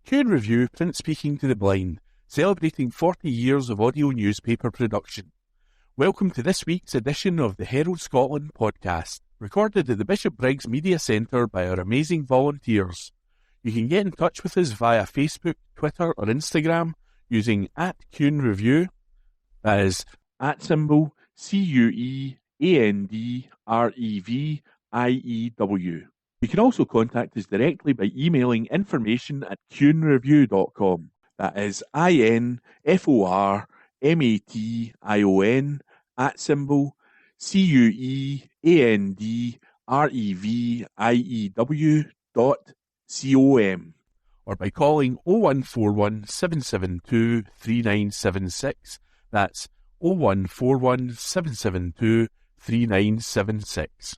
Q&A Review, print speaking to the blind, celebrating 40 years of audio newspaper production. Welcome to this week's edition of the Herald Scotland Podcast, recorded at the Bishopbriggs Media Centre by our amazing volunteers. You can get in touch with us via Facebook, Twitter or Instagram using @Q&A Review, that is @CuandReview. You can also contact us directly by emailing information@QuandReview.com. That is INFORMATION@CuandReview.com, or by calling 0141 772 3976. That's 0141 772 3976.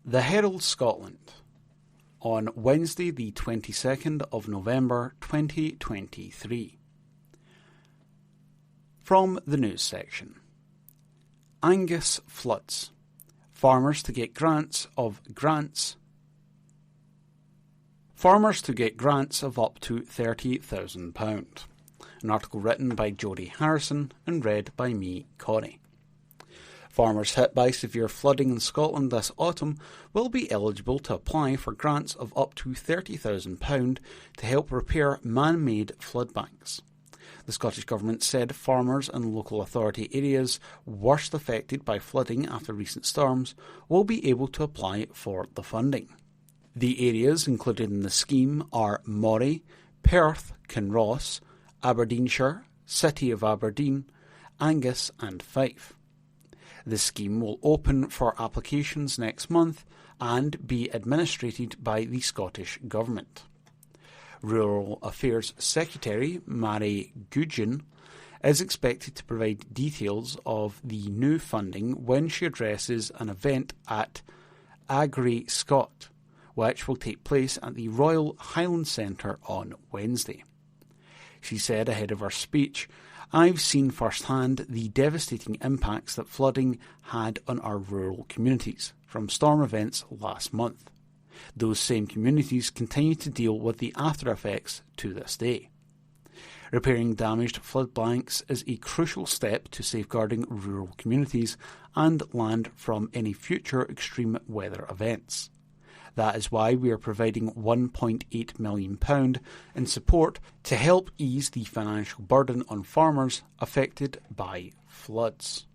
The Herald Scotland, on Wednesday the 22nd of November 2023. From the news section. Angus floods. Farmers to get grants of up to £30,000. An article written by Jodie Harrison and read by me, Connie. Farmers hit by severe flooding in Scotland this autumn will be eligible to apply for grants of up to £30,000 to help repair man-made flood banks. The Scottish Government said farmers in local authority areas worst affected by flooding after recent storms will be able to apply for the funding. The areas included in the scheme are Moray, Perth, Kinross, Aberdeenshire, City of Aberdeen, Angus and Fife. The scheme will open for applications next month and be administrated by the Scottish Government. Rural Affairs Secretary Mary Gudgeon is expected to provide details of the new funding when she addresses an event at Agri Scot, which will take place at the Royal Highland Centre on Wednesday. She said ahead of her speech, "I've seen firsthand the devastating impacts that flooding had on our rural communities from storm events last month. Those same communities continue to deal with the after effects to this day. Repairing damaged flood banks is a crucial step to safeguarding rural communities and land from any future extreme weather events. That is why we are providing £1.8 million in support to help ease the financial burden on farmers affected by floods."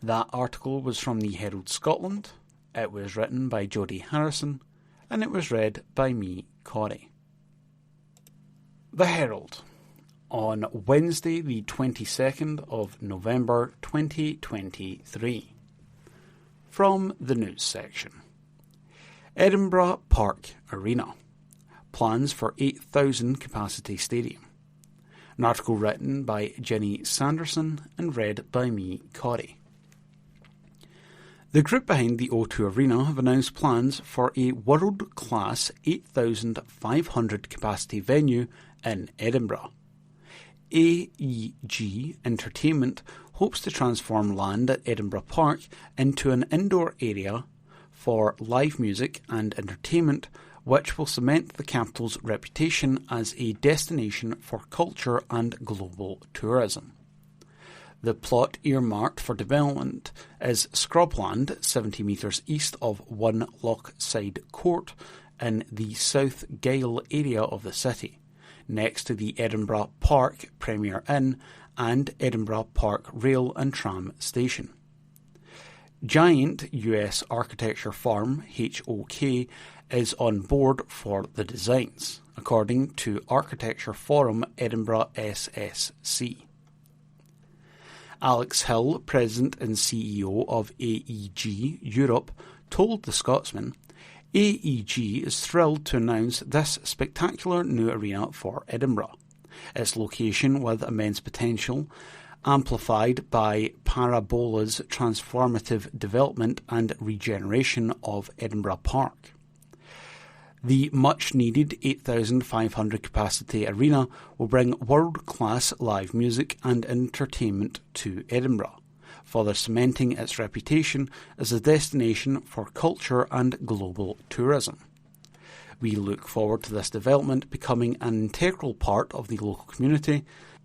That article was from the Herald Scotland. It was written by Jodie Harrison and it was read by me, Corey. The Herald, on Wednesday the 22nd of November 2023. From the news section. Edinburgh Park Arena. Plans for 8,000 capacity stadium. An article written by Jenny Sanderson and read by me, Corey. The group behind the O2 Arena have announced plans for a world-class 8,500 capacity venue in Edinburgh. AEG Entertainment hopes to transform land at Edinburgh Park into an indoor area for live music and entertainment, which will cement the capital's reputation as a destination for culture and global tourism. The plot earmarked for development is scrubland 70 metres east of One Lochside Court in the South Gyle area of the city, next to the Edinburgh Park Premier Inn and Edinburgh Park Rail and Tram Station. Giant US architecture firm HOK is on board for the designs, according to Architecture Forum Edinburgh SSC. Alex Hill, President and CEO of AEG Europe, told The Scotsman, "AEG is thrilled to announce this spectacular new arena for Edinburgh. Its location with immense potential, amplified by Parabola's transformative development and regeneration of Edinburgh Park. The much-needed 8,500 capacity arena will bring world-class live music and entertainment to Edinburgh, further cementing its reputation as a destination for culture and global tourism. We look forward to this development becoming an integral part of the local community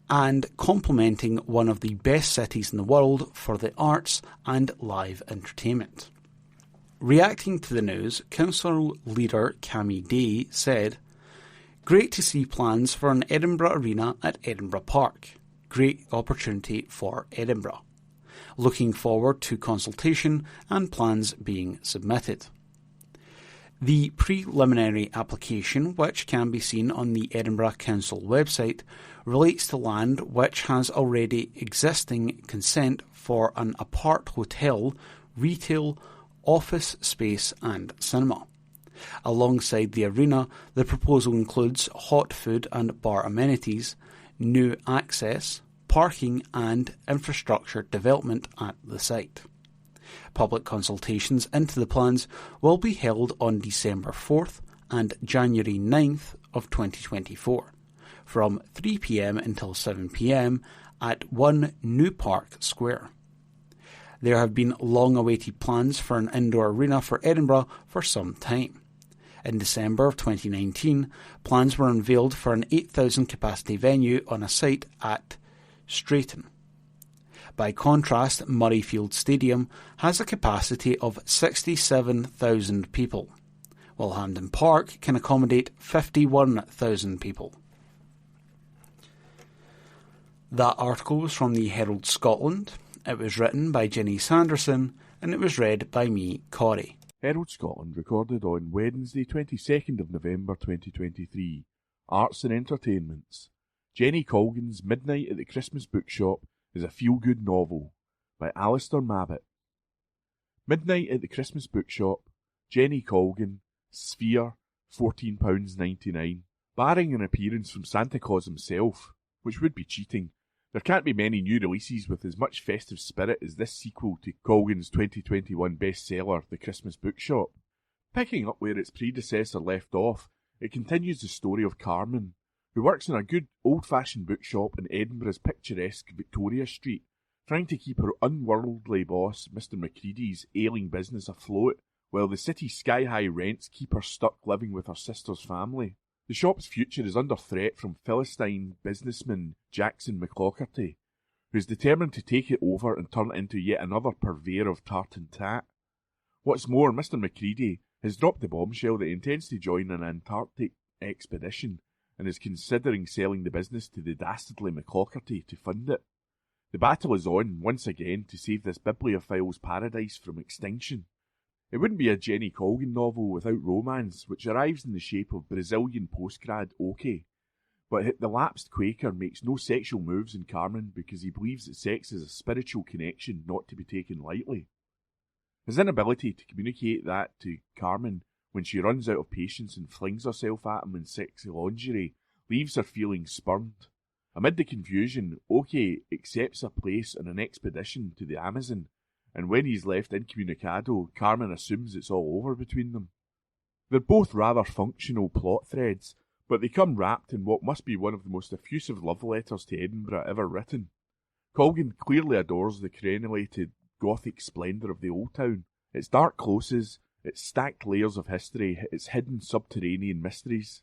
and complementing one of the best cities in the world for the arts and live entertainment. Reacting to the news, council leader Cammy Day said, "Great to see plans for an Edinburgh arena at Edinburgh Park. Great opportunity for Edinburgh. Looking forward to consultation and plans being submitted." The preliminary application, which can be seen on the Edinburgh Council website, relates to land which has already existing consent for an apart hotel, retail, office space and cinema. Alongside the arena, the proposal includes hot food and bar amenities, new access, parking and infrastructure development at the site. Public consultations into the plans will be held on December 4th and January 9th of 2024, from 3 p.m. until 7 p.m. at 1 New Park Square. There have been long-awaited plans for an indoor arena for Edinburgh for some time. In December of 2019, plans were unveiled for an 8,000 capacity venue on a site at Strayton. By contrast, Murrayfield Stadium has a capacity of 67,000 people, while Hampden Park can accommodate 51,000 people. That article was from the Herald Scotland. It was written by Jenny Sanderson and it was read by me, Corey. Herald Scotland recorded on Wednesday 22nd of November 2023. Arts and Entertainments. Jenny Colgan's Midnight at the Christmas Bookshop is a feel-good novel by Alistair Mabbitt. Midnight at the Christmas Bookshop, Jenny Colgan, Sphere, £14.99. Barring an appearance from Santa Claus himself, which would be cheating, there can't be many new releases with as much festive spirit as this sequel to Colgan's 2021 bestseller, The Christmas Bookshop. Picking up where its predecessor left off, it continues the story of Carmen, who works in a good old-fashioned bookshop in Edinburgh's picturesque Victoria Street, trying to keep her unworldly boss, Mr. Macready's ailing business afloat, while the city's sky-high rents keep her stuck living with her sister's family. The shop's future is under threat from Philistine businessman Jackson McClockerty, who is determined to take it over and turn it into yet another purveyor of tartan tat. What's more, Mr. Macready has dropped the bombshell that he intends to join an Antarctic expedition and is considering selling the business to the dastardly McClockerty to fund it. The battle is on, once again, to save this bibliophile's paradise from extinction. It wouldn't be a Jenny Colgan novel without romance, which arrives in the shape of Brazilian postgrad Oki. But the lapsed Quaker makes no sexual moves in Carmen because he believes that sex is a spiritual connection not to be taken lightly. His inability to communicate that to Carmen when she runs out of patience and flings herself at him in sexy lingerie leaves her feeling spurned. Amid the confusion, Oki accepts a place on an expedition to the Amazon, and when he's left incommunicado, Carmen assumes it's all over between them. They're both rather functional plot threads, but they come wrapped in what must be one of the most effusive love letters to Edinburgh ever written. Colgan clearly adores the crenellated Gothic splendour of the old town, its dark closes, its stacked layers of history, its hidden subterranean mysteries.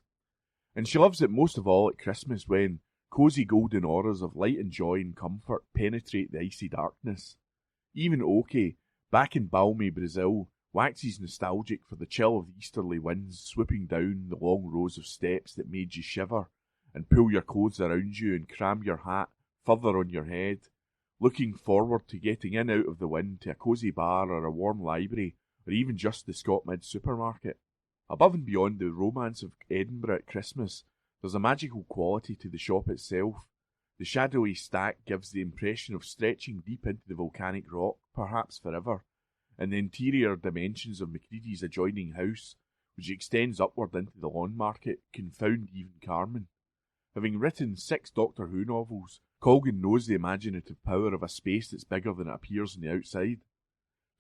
And she loves it most of all at Christmas when cosy golden auras of light and joy and comfort penetrate the icy darkness. Even Oki, back in balmy Brazil, waxes nostalgic for the chill of the easterly winds swooping down the long rows of steps that made you shiver and pull your clothes around you and cram your hat further on your head, looking forward to getting in out of the wind to a cosy bar or a warm library or even just the Scotmid supermarket. Above and beyond the romance of Edinburgh at Christmas, there's a magical quality to the shop itself. The shadowy stack gives the impression of stretching deep into the volcanic rock, perhaps forever, and the interior dimensions of Macready's adjoining house, which extends upward into the lawn market, confound even Carmen. Having written 6 Doctor Who novels, Colgan knows the imaginative power of a space that's bigger than it appears on the outside.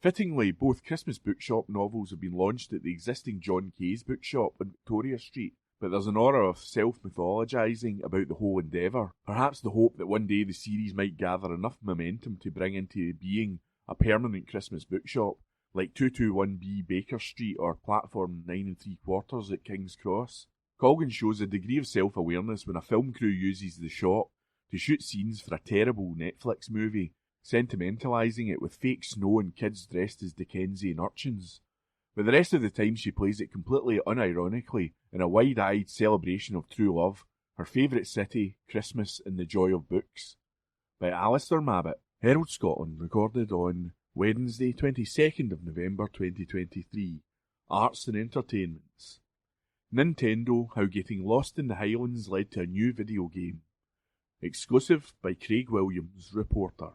Fittingly, both Christmas Bookshop novels have been launched at the existing John Kay's bookshop on Victoria Street, but there's an aura of self-mythologising about the whole endeavour, perhaps the hope that one day the series might gather enough momentum to bring into being a permanent Christmas bookshop, like 221B Baker Street or Platform 9 3/4 at King's Cross. Colgan shows a degree of self-awareness when a film crew uses the shot to shoot scenes for a terrible Netflix movie, sentimentalising it with fake snow and kids dressed as Dickensian urchins. But the rest of the time she plays it completely unironically in a wide-eyed celebration of true love, her favourite city, Christmas and the joy of books. By Alistair Mabbitt, Herald Scotland, recorded on Wednesday 22nd of November 2023. Arts and Entertainments. Nintendo, How Getting Lost in the Highlands Led to a New Video Game. Exclusive by Craig Williams, reporter.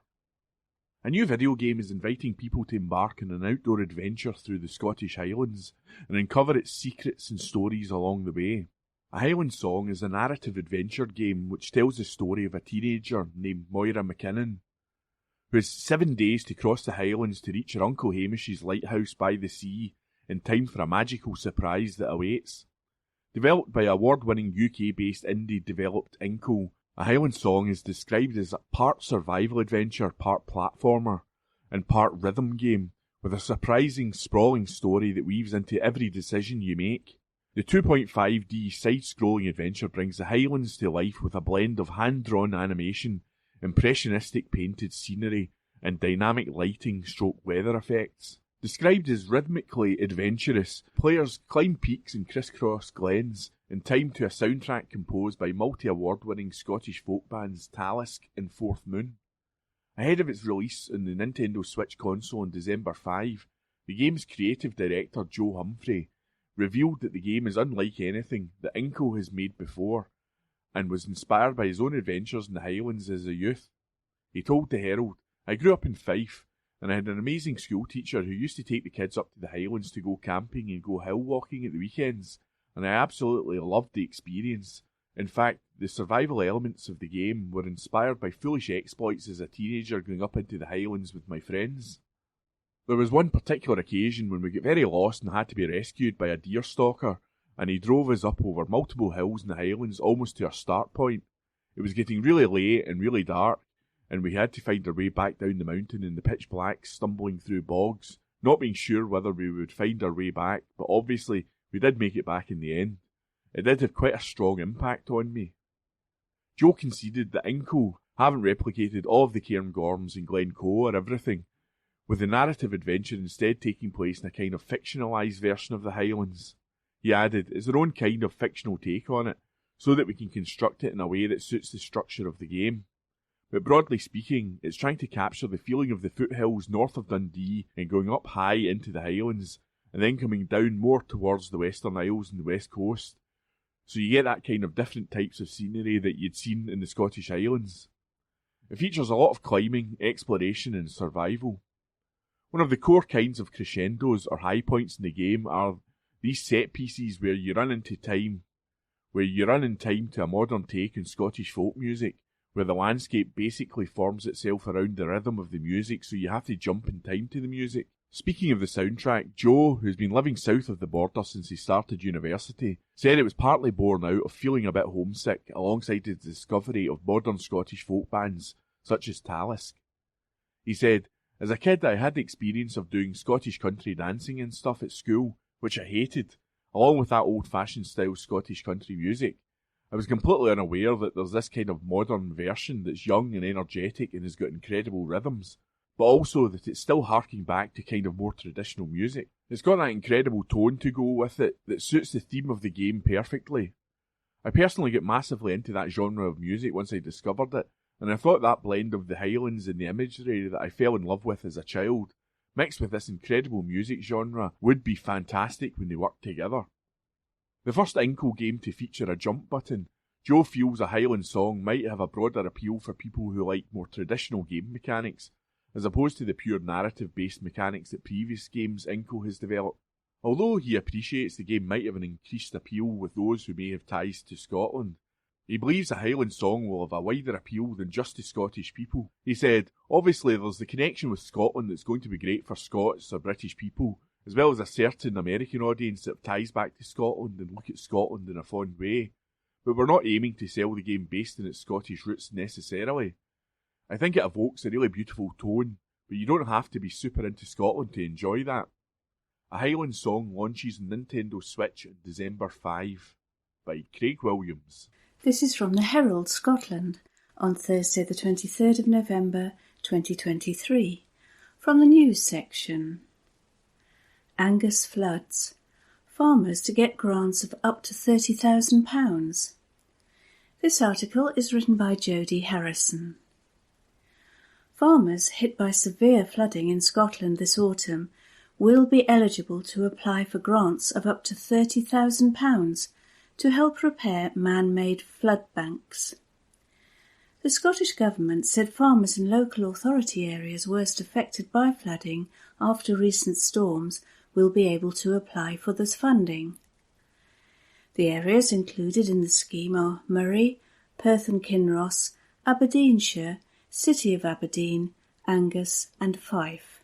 A new video game is inviting people to embark on an outdoor adventure through the Scottish Highlands and uncover its secrets and stories along the way. A Highland Song is a narrative adventure game which tells the story of a teenager named Moira McKinnon, who has 7 days to cross the Highlands to reach her Uncle Hamish's lighthouse by the sea in time for a magical surprise that awaits. Developed by award-winning UK-based indie-developed Inkle, A Highland Song is described as a part survival adventure, part platformer, and part rhythm game, with a surprising, sprawling story that weaves into every decision you make. The 2.5D side-scrolling adventure brings the Highlands to life with a blend of hand-drawn animation, impressionistic painted scenery, and dynamic lighting / weather effects. Described as rhythmically adventurous, players climb peaks and crisscross glens, in time to a soundtrack composed by multi-award-winning Scottish folk bands Talisk and Fourth Moon. Ahead of its release on the Nintendo Switch console on December 5, the game's creative director Joe Humphrey revealed that the game is unlike anything that Inkle has made before, and was inspired by his own adventures in the Highlands as a youth. He told the Herald, "I grew up in Fife, and I had an amazing school teacher who used to take the kids up to the Highlands to go camping and go hill walking at the weekends, and I absolutely loved the experience. In fact, the survival elements of the game were inspired by foolish exploits as a teenager going up into the Highlands with my friends. There was one particular occasion when we got very lost and had to be rescued by a deer stalker, and he drove us up over multiple hills in the Highlands almost to our start point. It was getting really late and really dark, and we had to find our way back down the mountain in the pitch black, stumbling through bogs, not being sure whether we would find our way back, but obviously we did make it back in the end. It did have quite a strong impact on me." Joe conceded that Inkle haven't replicated all of the Cairngorms and Glencoe or everything, with the narrative adventure instead taking place in a kind of fictionalised version of the Highlands. He added, "It's their own kind of fictional take on it, so that we can construct it in a way that suits the structure of the game. But broadly speaking, it's trying to capture the feeling of the foothills north of Dundee and going up high into the Highlands, and then coming down more towards the Western Isles and the West Coast. So you get that kind of different types of scenery that you'd seen in the Scottish Highlands. It features a lot of climbing, exploration and survival. One of the core kinds of crescendos or high points in the game are these set pieces where you run in time to a modern take on Scottish folk music, where the landscape basically forms itself around the rhythm of the music, so you have to jump in time to the music. Speaking of the soundtrack, Joe, who's been living south of the border since he started university, said it was partly born out of feeling a bit homesick alongside his discovery of modern Scottish folk bands, such as Talisk. He said, "As a kid I had the experience of doing Scottish country dancing and stuff at school, which I hated, along with that old-fashioned style Scottish country music. I was completely unaware that there's this kind of modern version that's young and energetic and has got incredible rhythms, but also that it's still harking back to kind of more traditional music. It's got that incredible tone to go with it that suits the theme of the game perfectly. I personally got massively into that genre of music once I discovered it, and I thought that blend of the Highlands and the imagery that I fell in love with as a child, mixed with this incredible music genre, would be fantastic when they worked together." The first Inkle game to feature a jump button, Joe feels A Highland Song might have a broader appeal for people who like more traditional game mechanics, as opposed to the pure narrative-based mechanics that previous games Inkle has developed. Although he appreciates the game might have an increased appeal with those who may have ties to Scotland, he believes A Highland Song will have a wider appeal than just to Scottish people. He said, "Obviously there's the connection with Scotland that's going to be great for Scots or British people, as well as a certain American audience that ties back to Scotland and look at Scotland in a fond way. But we're not aiming to sell the game based on its Scottish roots necessarily. I think it evokes a really beautiful tone, But you don't have to be super into Scotland to enjoy that. A Highland Song launches on Nintendo Switch on December 5 by Craig Williams. This is from the Herald Scotland on Thursday the 23rd of November 2023, from the news section. Angus floods. Farmers to get grants of up to £30,000. This article is written by Jodie Harrison. Farmers hit by severe flooding in Scotland this autumn will be eligible to apply for grants of up to £30,000 to help repair man-made flood banks. The Scottish Government said farmers in local authority areas worst affected by flooding after recent storms will be able to apply for this funding. The areas included in the scheme are Murray, Perth and Kinross, Aberdeenshire, City of Aberdeen, Angus and Fife.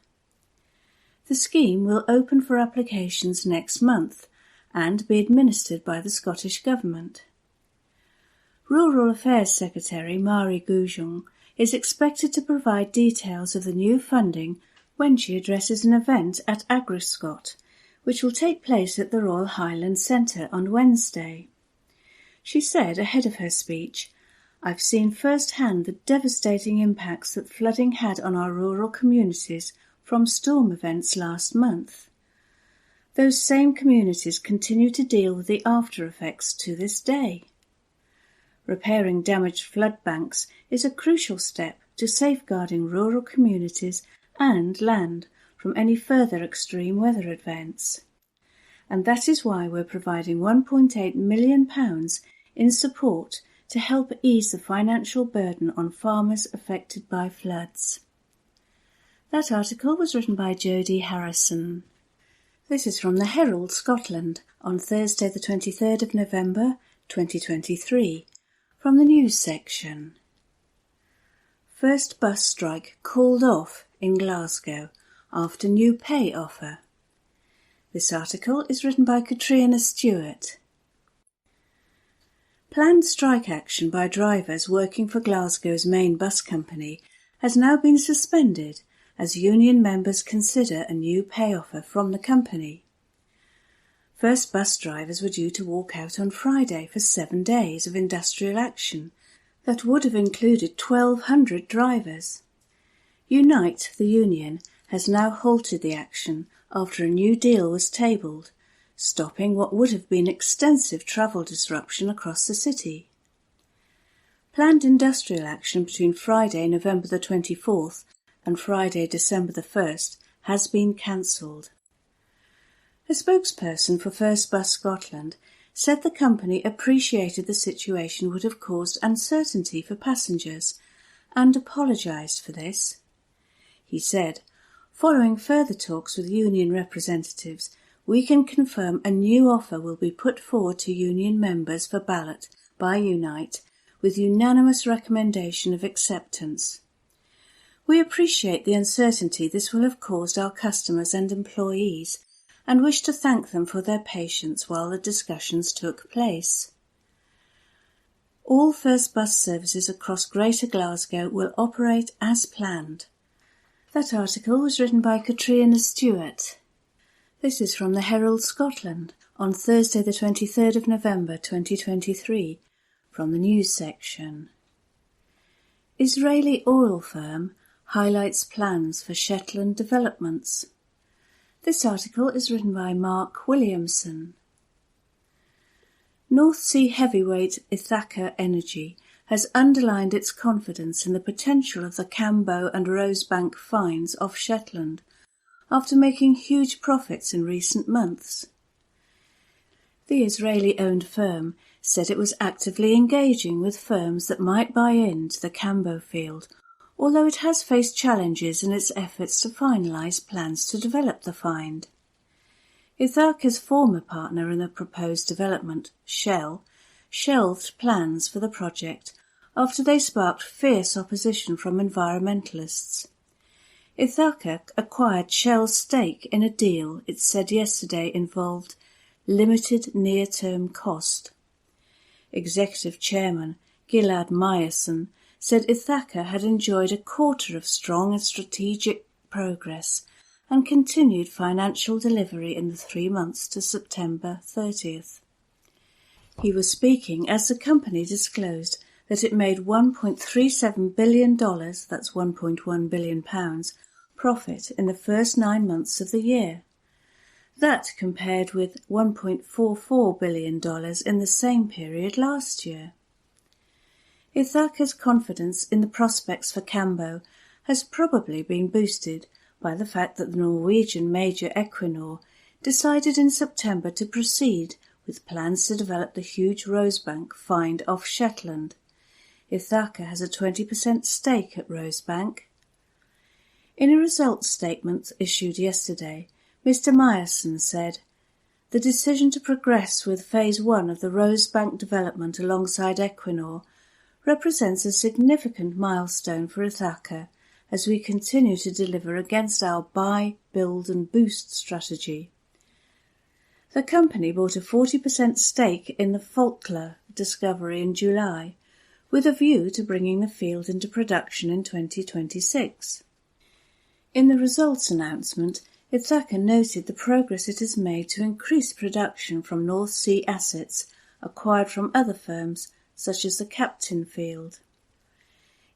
The scheme will open for applications next month and be administered by the Scottish Government. Rural Affairs Secretary Mari Goujon is expected to provide details of the new funding when she addresses an event at AgriScot, which will take place at the Royal Highland Centre on Wednesday. She said ahead of her speech, "I've seen firsthand the devastating impacts that flooding had on our rural communities from storm events last month. Those same communities continue to deal with the after effects to this day. Repairing damaged flood banks is a crucial step to safeguarding rural communities and land from any further extreme weather events. And that is why we're providing £1.8 million in support to help ease the financial burden on farmers affected by floods." That article was written by Jodie Harrison. This is from the Herald Scotland on Thursday the 23rd of November 2023, from the news section. First bus strike called off in Glasgow after new pay offer. This article is written by Katrina Stewart. Planned strike action by drivers working for Glasgow's main bus company has now been suspended as union members consider a new pay offer from the company. First bus drivers were due to walk out on Friday for 7 days of industrial action that would have included 1,200 drivers. Unite, the union, has now halted the action after a new deal was tabled, stopping what would have been extensive travel disruption across the city. Planned industrial action between Friday, November the 24th and Friday, December the 1st has been cancelled. A spokesperson for First Bus Scotland said the company appreciated the situation would have caused uncertainty for passengers and apologised for this. He said, "Following further talks with union representatives, we can confirm a new offer will be put forward to union members for ballot by Unite with unanimous recommendation of acceptance. We appreciate the uncertainty this will have caused our customers and employees and wish to thank them for their patience while the discussions took place. All first bus services across Greater Glasgow will operate as planned." That article was written by Katrina Stewart. This is from the Herald Scotland on Thursday the 23rd of November 2023, from the news section. Israeli oil firm highlights plans for Shetland developments. This article is written by Mark Williamson. North Sea heavyweight Ithaca Energy has underlined its confidence in the potential of the Cambo and Rosebank finds off Shetland after making huge profits in recent months. The Israeli-owned firm said it was actively engaging with firms that might buy into the Cambo field, although it has faced challenges in its efforts to finalise plans to develop the find. Ithaca's former partner in the proposed development, Shell, shelved plans for the project after they sparked fierce opposition from environmentalists. Ithaca acquired Shell's stake in a deal it said yesterday involved limited near-term cost. Executive Chairman Gilad Meyerson said Ithaca had enjoyed a quarter of strong and strategic progress and continued financial delivery in the 3 months to September 30th. He was speaking as the company disclosed that it made $1.37 billion, that's £1.1 billion, profit in the first 9 months of the year. That compared with $1.44 billion in the same period last year. Ithaca's confidence in the prospects for Cambo has probably been boosted by the fact that the Norwegian major Equinor decided in September to proceed with plans to develop the huge Rosebank find off Shetland. Ithaca has a 20% stake at Rosebank. In a results statement issued yesterday, Mr. Meyerson said, "The decision to progress with Phase 1 of the Rosebank development alongside Equinor represents a significant milestone for Ithaca as we continue to deliver against our buy, build and boost strategy." The company bought a 40% stake in the Faulkner discovery in July, with a view to bringing the field into production in 2026. In the results announcement, Ithaca noted the progress it has made to increase production from North Sea assets acquired from other firms, such as the Captain field.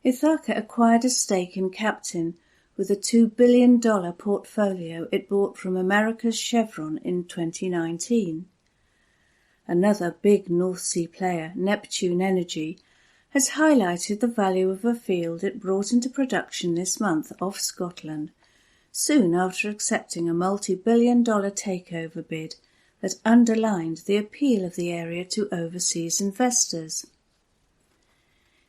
Ithaca acquired a stake in Captain with a $2 billion portfolio it bought from America's Chevron in 2019. Another big North Sea player, Neptune Energy, has highlighted the value of a field it brought into production this month off Scotland, soon after accepting a multi-billion-dollar takeover bid that underlined the appeal of the area to overseas investors.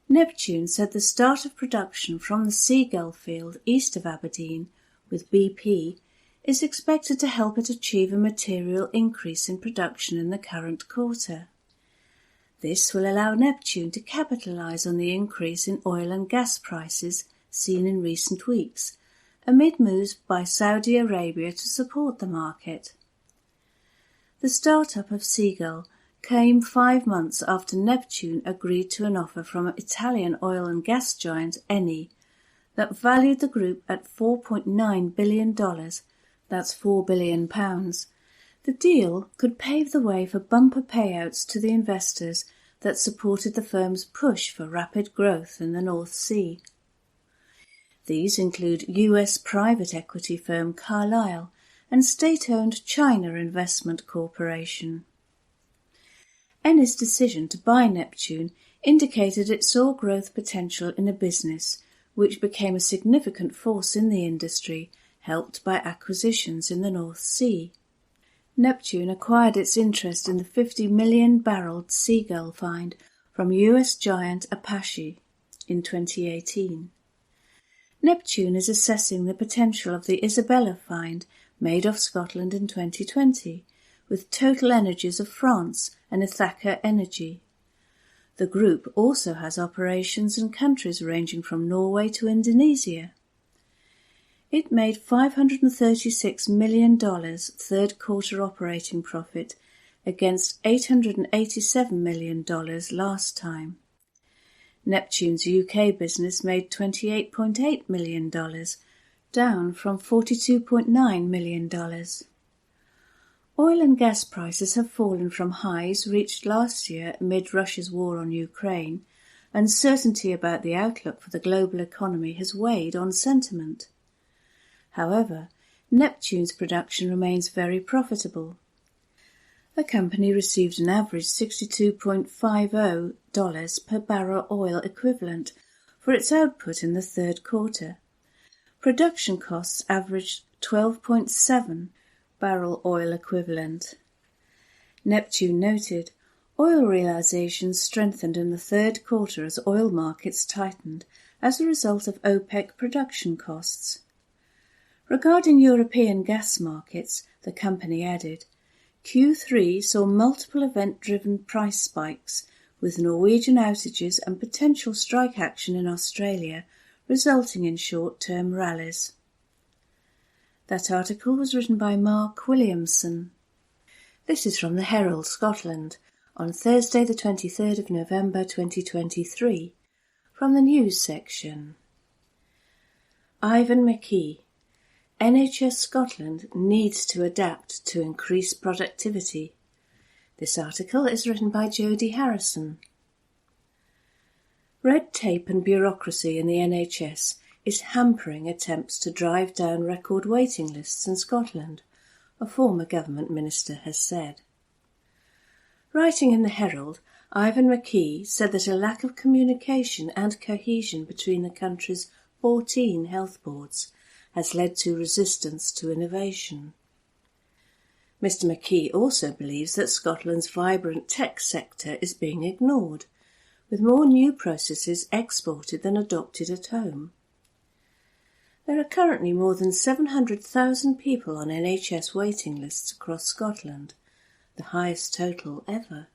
Neptune said the start of production from the Seagull field east of Aberdeen with BP is expected to help it achieve a material increase in production in the current quarter. This will allow Neptune to capitalise on the increase in oil and gas prices seen in recent weeks, amid moves by Saudi Arabia to support the market. The start-up of Seagull came 5 months after Neptune agreed to an offer from Italian oil and gas giant Eni that valued the group at $4.9 billion, that's £4 billion. The deal could pave the way for bumper payouts to the investors that supported the firm's push for rapid growth in the North Sea. These include US private equity firm Carlyle and state-owned China Investment Corporation. Eni's decision to buy Neptune indicated it saw growth potential in a business which became a significant force in the industry, helped by acquisitions in the North Sea. Neptune acquired its interest in the 50 million-barrelled Seagull find from US giant Apache in 2018. Neptune is assessing the potential of the Isabella find made off Scotland in 2020, with Total Energies of France and Ithaca Energy. The group also has operations in countries ranging from Norway to Indonesia. It made $536 million third-quarter operating profit against $887 million last time. Neptune's UK business made $28.8 million, down from $42.9 million. Oil and gas prices have fallen from highs reached last year amid Russia's war on Ukraine. Uncertainty about the outlook for the global economy has weighed on sentiment. However, Neptune's production remains very profitable. The company received an average $62.50 per barrel oil equivalent for its output in the third quarter. Production costs averaged 12.7 barrel oil equivalent. Neptune noted, oil realizations strengthened in the third quarter as oil markets tightened as a result of OPEC production costs. Regarding European gas markets, the company added, Q3 saw multiple event-driven price spikes, with Norwegian outages and potential strike action in Australia resulting in short-term rallies. That article was written by Mark Williamson. This is from the Herald Scotland on Thursday the 23rd of November 2023, from the news section. Ivan McKee, NHS Scotland needs to adapt to increase productivity. This article is written by Jodie Harrison. Red tape and bureaucracy in the NHS is hampering attempts to drive down record waiting lists in Scotland, a former government minister has said. Writing in the Herald, Ivan McKee said that a lack of communication and cohesion between the country's 14 health boards has led to resistance to innovation. Mr McKee also believes that Scotland's vibrant tech sector is being ignored, with more new processes exported than adopted at home. There are currently more than 700,000 people on NHS waiting lists across Scotland, the highest total ever.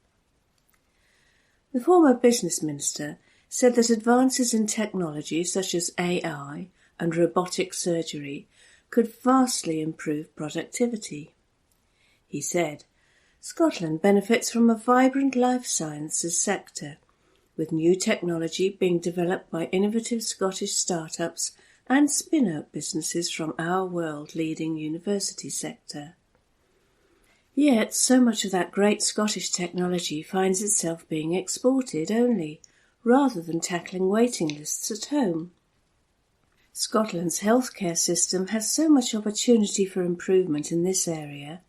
The former business minister said that advances in technology such as AI and robotic surgery could vastly improve productivity. He said, Scotland benefits from a vibrant life sciences sector, with new technology being developed by innovative Scottish startups and spin-out businesses from our world-leading university sector. Yet so much of that great Scottish technology finds itself being exported only, rather than tackling waiting lists at home. Scotland's healthcare system has so much opportunity for improvement in this area.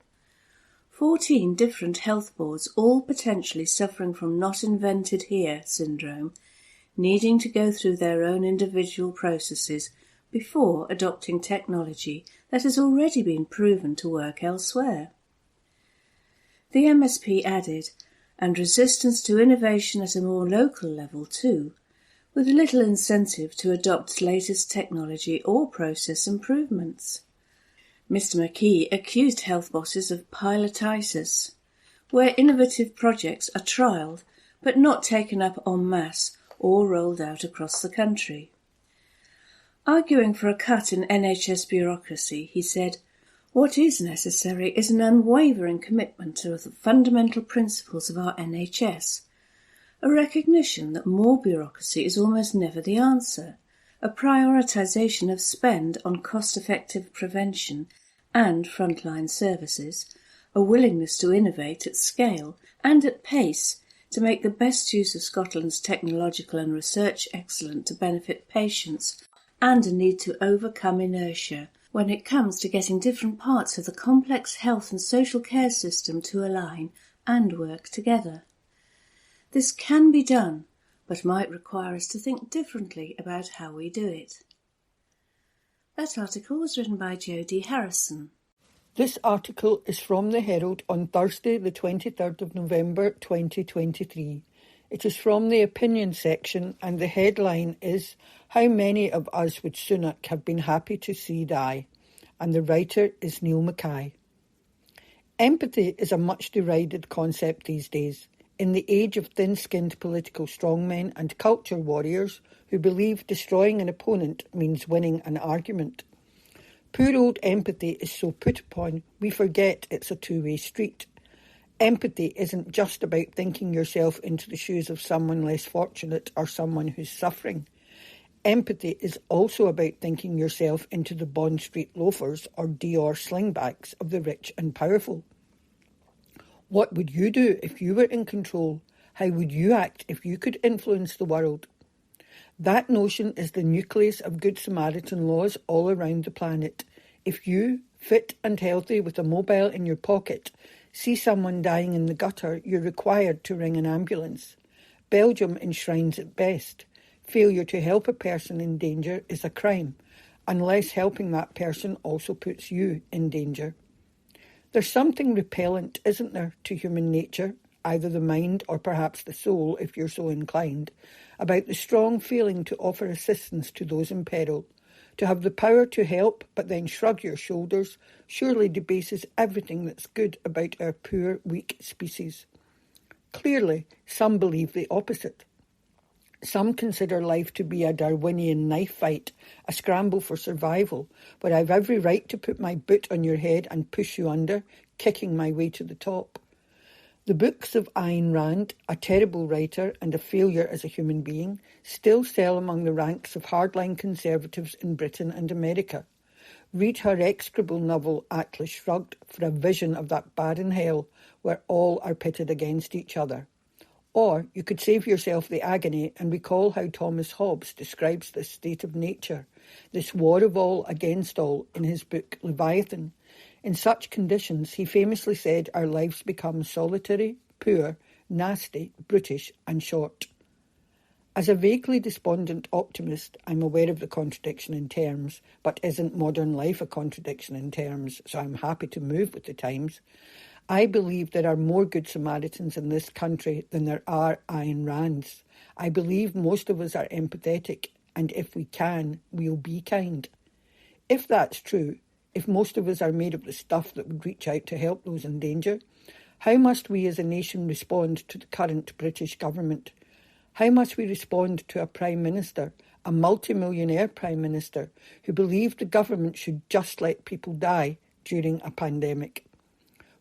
14 different health boards, all potentially suffering from not invented here syndrome, needing to go through their own individual processes before adopting technology that has already been proven to work elsewhere. The MSP added, and resistance to innovation at a more local level too, with little incentive to adopt latest technology or process improvements. Mr McKee accused health bosses of pilotitis, where innovative projects are trialled but not taken up en masse or rolled out across the country. Arguing for a cut in NHS bureaucracy, he said, what is necessary is an unwavering commitment to the fundamental principles of our NHS, a recognition that more bureaucracy is almost never the answer, a prioritisation of spend on cost-effective prevention and frontline services, a willingness to innovate at scale and at pace to make the best use of Scotland's technological and research excellence to benefit patients, and a need to overcome inertia when it comes to getting different parts of the complex health and social care system to align and work together. This can be done, but might require us to think differently about how we do it. That article was written by Jodie Harrison. This article is from the Herald on Thursday, the 23rd of November 2023. It is from the opinion section, and the headline is, How many of us would Sunak have been happy to see die? And the writer is Neil Mackay. Empathy is a much derided concept these days. In the age of thin-skinned political strongmen and culture warriors who believe destroying an opponent means winning an argument. Poor old empathy is so put upon, we forget it's a two-way street. Empathy isn't just about thinking yourself into the shoes of someone less fortunate or someone who's suffering. Empathy is also about thinking yourself into the Bond Street loafers or Dior slingbacks of the rich and powerful. What would you do if you were in control? How would you act if you could influence the world? That notion is the nucleus of Good Samaritan laws all around the planet. If you, fit and healthy with a mobile in your pocket, see someone dying in the gutter, you're required to ring an ambulance. Belgium enshrines it best. Failure to help a person in danger is a crime, unless helping that person also puts you in danger. There's something repellent, isn't there, to human nature, either the mind or perhaps the soul, if you're so inclined, about the strong feeling to offer assistance to those in peril. To have the power to help, but then shrug your shoulders, surely debases everything that's good about our poor, weak species. Clearly, some believe the opposite. Some consider life to be a Darwinian knife fight, a scramble for survival, where I've every right to put my boot on your head and push you under, kicking my way to the top. The books of Ayn Rand, a terrible writer and a failure as a human being, still sell among the ranks of hardline conservatives in Britain and America. Read her execrable novel Atlas Shrugged for a vision of that barren hell where all are pitted against each other. Or you could save yourself the agony and recall how Thomas Hobbes describes this state of nature, this war of all against all, in his book Leviathan. In such conditions, he famously said, our lives become solitary, poor, nasty, brutish and short. As a vaguely despondent optimist, I'm aware of the contradiction in terms, but isn't modern life a contradiction in terms, so I'm happy to move with the times. I believe there are more Good Samaritans in this country than there are Ayn Rands. I believe most of us are empathetic, and if we can, we'll be kind. If that's true, if most of us are made of the stuff that would reach out to help those in danger, how must we as a nation respond to the current British government? How must we respond to a Prime Minister, a multi-millionaire Prime Minister, who believed the government should just let people die during a pandemic?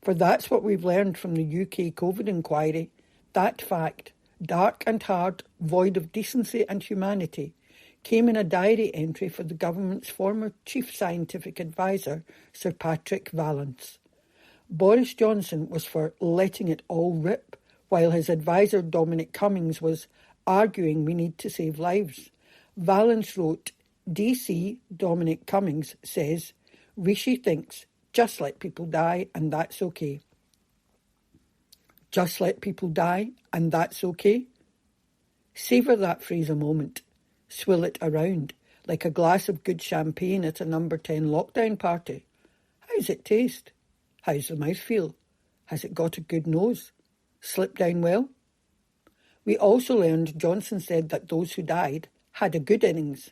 For that's what we've learned from the UK COVID inquiry. That fact, dark and hard, void of decency and humanity, came in a diary entry for the government's former Chief Scientific Advisor, Sir Patrick Vallance. Boris Johnson was for letting it all rip, while his advisor Dominic Cummings was arguing we need to save lives. Vallance wrote, DC Dominic Cummings says, Rishi thinks, just let people die and that's okay. Just let people die and that's okay? Savour that phrase a moment. Swill it around, like a glass of good champagne at a number 10 lockdown party. How's it taste? How's the mouth feel? Has it got a good nose? Slip down well? We also learned Johnson said that those who died had a good innings.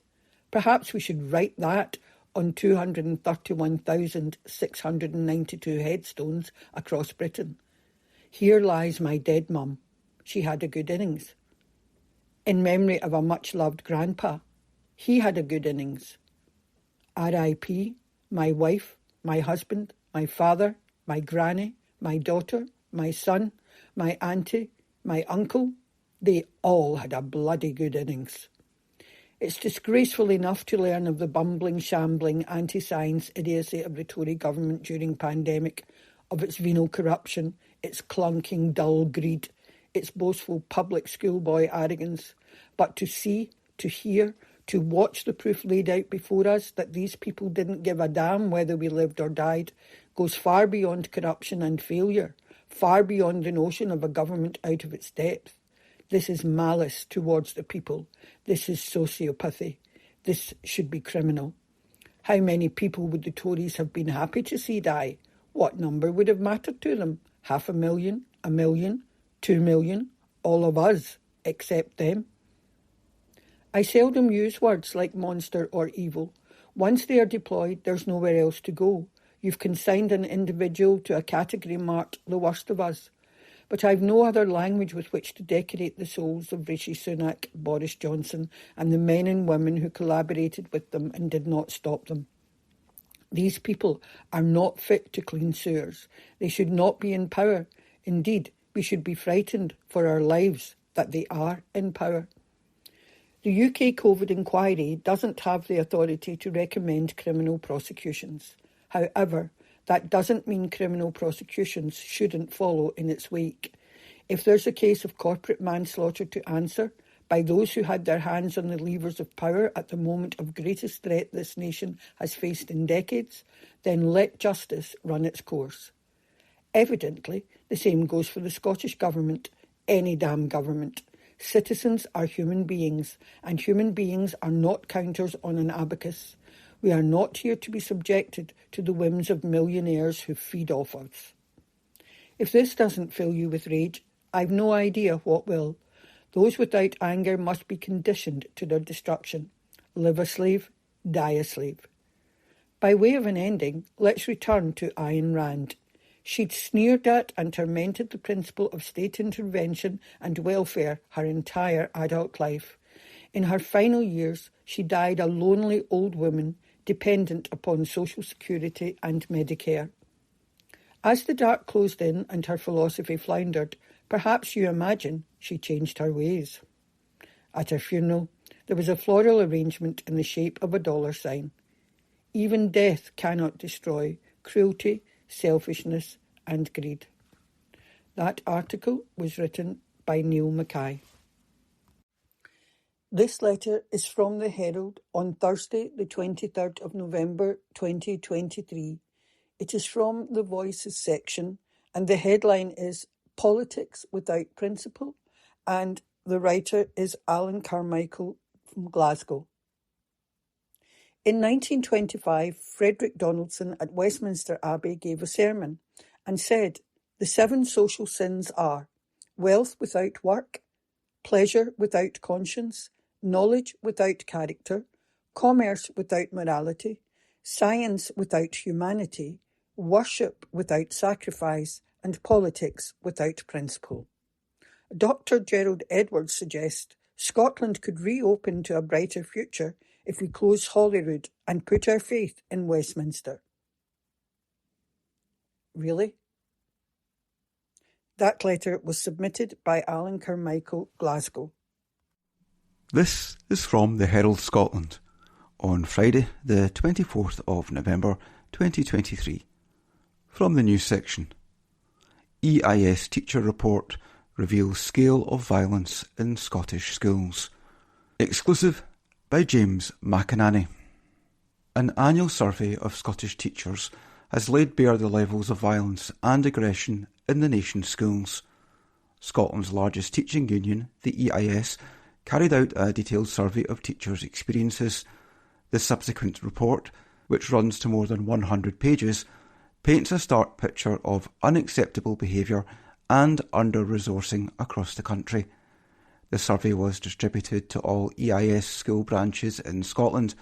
Perhaps we should write that on 231,692 headstones across Britain. Here lies my dead mum. She had a good innings. In memory of a much-loved grandpa. He had a good innings. R.I.P., my wife, my husband, my father, my granny, my daughter, my son, my auntie, my uncle. They all had a bloody good innings. It's disgraceful enough to learn of the bumbling, shambling, anti-science idiocy of the Tory government during pandemic, of its venal corruption, its clunking, dull greed, its boastful public schoolboy arrogance. But to see, to hear, to watch the proof laid out before us that these people didn't give a damn whether we lived or died goes far beyond corruption and failure, far beyond the notion of a government out of its depth. This is malice towards the people. This is sociopathy. This should be criminal. How many people would the Tories have been happy to see die? What number would have mattered to them? 500,000, 1 million, 2 million? All of us, except them. I seldom use words like monster or evil. Once they are deployed, there's nowhere else to go. You've consigned an individual to a category marked the worst of us. But I've no other language with which to decorate the souls of Rishi Sunak, Boris Johnson, and the men and women who collaborated with them and did not stop them. These people are not fit to clean sewers. They should not be in power. Indeed, we should be frightened for our lives that they are in power. The UK COVID inquiry doesn't have the authority to recommend criminal prosecutions. However, that doesn't mean criminal prosecutions shouldn't follow in its wake. If there's a case of corporate manslaughter to answer by those who had their hands on the levers of power at the moment of greatest threat this nation has faced in decades, then let justice run its course. Evidently, the same goes for the Scottish Government, any damn government. Citizens are human beings, and human beings are not counters on an abacus. We are not here to be subjected to the whims of millionaires who feed off us. If this doesn't fill you with rage, I've no idea what will. Those without anger must be conditioned to their destruction. Live a slave, die a slave. By way of an ending, let's return to Ayn Rand. She'd sneered at and tormented the principle of state intervention and welfare her entire adult life. In her final years, she died a lonely old woman, dependent upon Social Security and Medicare. As the dark closed in and her philosophy floundered, perhaps you imagine she changed her ways. At her funeral, there was a floral arrangement in the shape of a $sign. Even death cannot destroy cruelty, selfishness and greed. That article was written by Neil Mackay. This letter is from the Herald on Thursday, the 23rd of November 2023. It is from the Voices section, and the headline is Politics Without Principle, and the writer is Alan Carmichael from Glasgow. In 1925, Frederick Donaldson at Westminster Abbey gave a sermon and said, "The 7 social sins are wealth without work, pleasure without conscience, knowledge without character, commerce without morality, science without humanity, worship without sacrifice, and politics without principle." Dr. Gerald Edwards suggests Scotland could reopen to a brighter future if we close Holyrood and put our faith in Westminster. Really? That letter was submitted by Alan Carmichael, Glasgow. This is from the Herald Scotland on Friday, the 24th of November 2023. From the news section. EIS teacher report reveals scale of violence in Scottish schools. Exclusive by James McInerney. An annual survey of Scottish teachers has laid bare the levels of violence and aggression in the nation's schools. Scotland's largest teaching union, the EIS, carried out a detailed survey of teachers' experiences. The subsequent report, which runs to more than 100 pages, paints a stark picture of unacceptable behaviour and under-resourcing across the country. The survey was distributed to all EIS school branches in Scotland,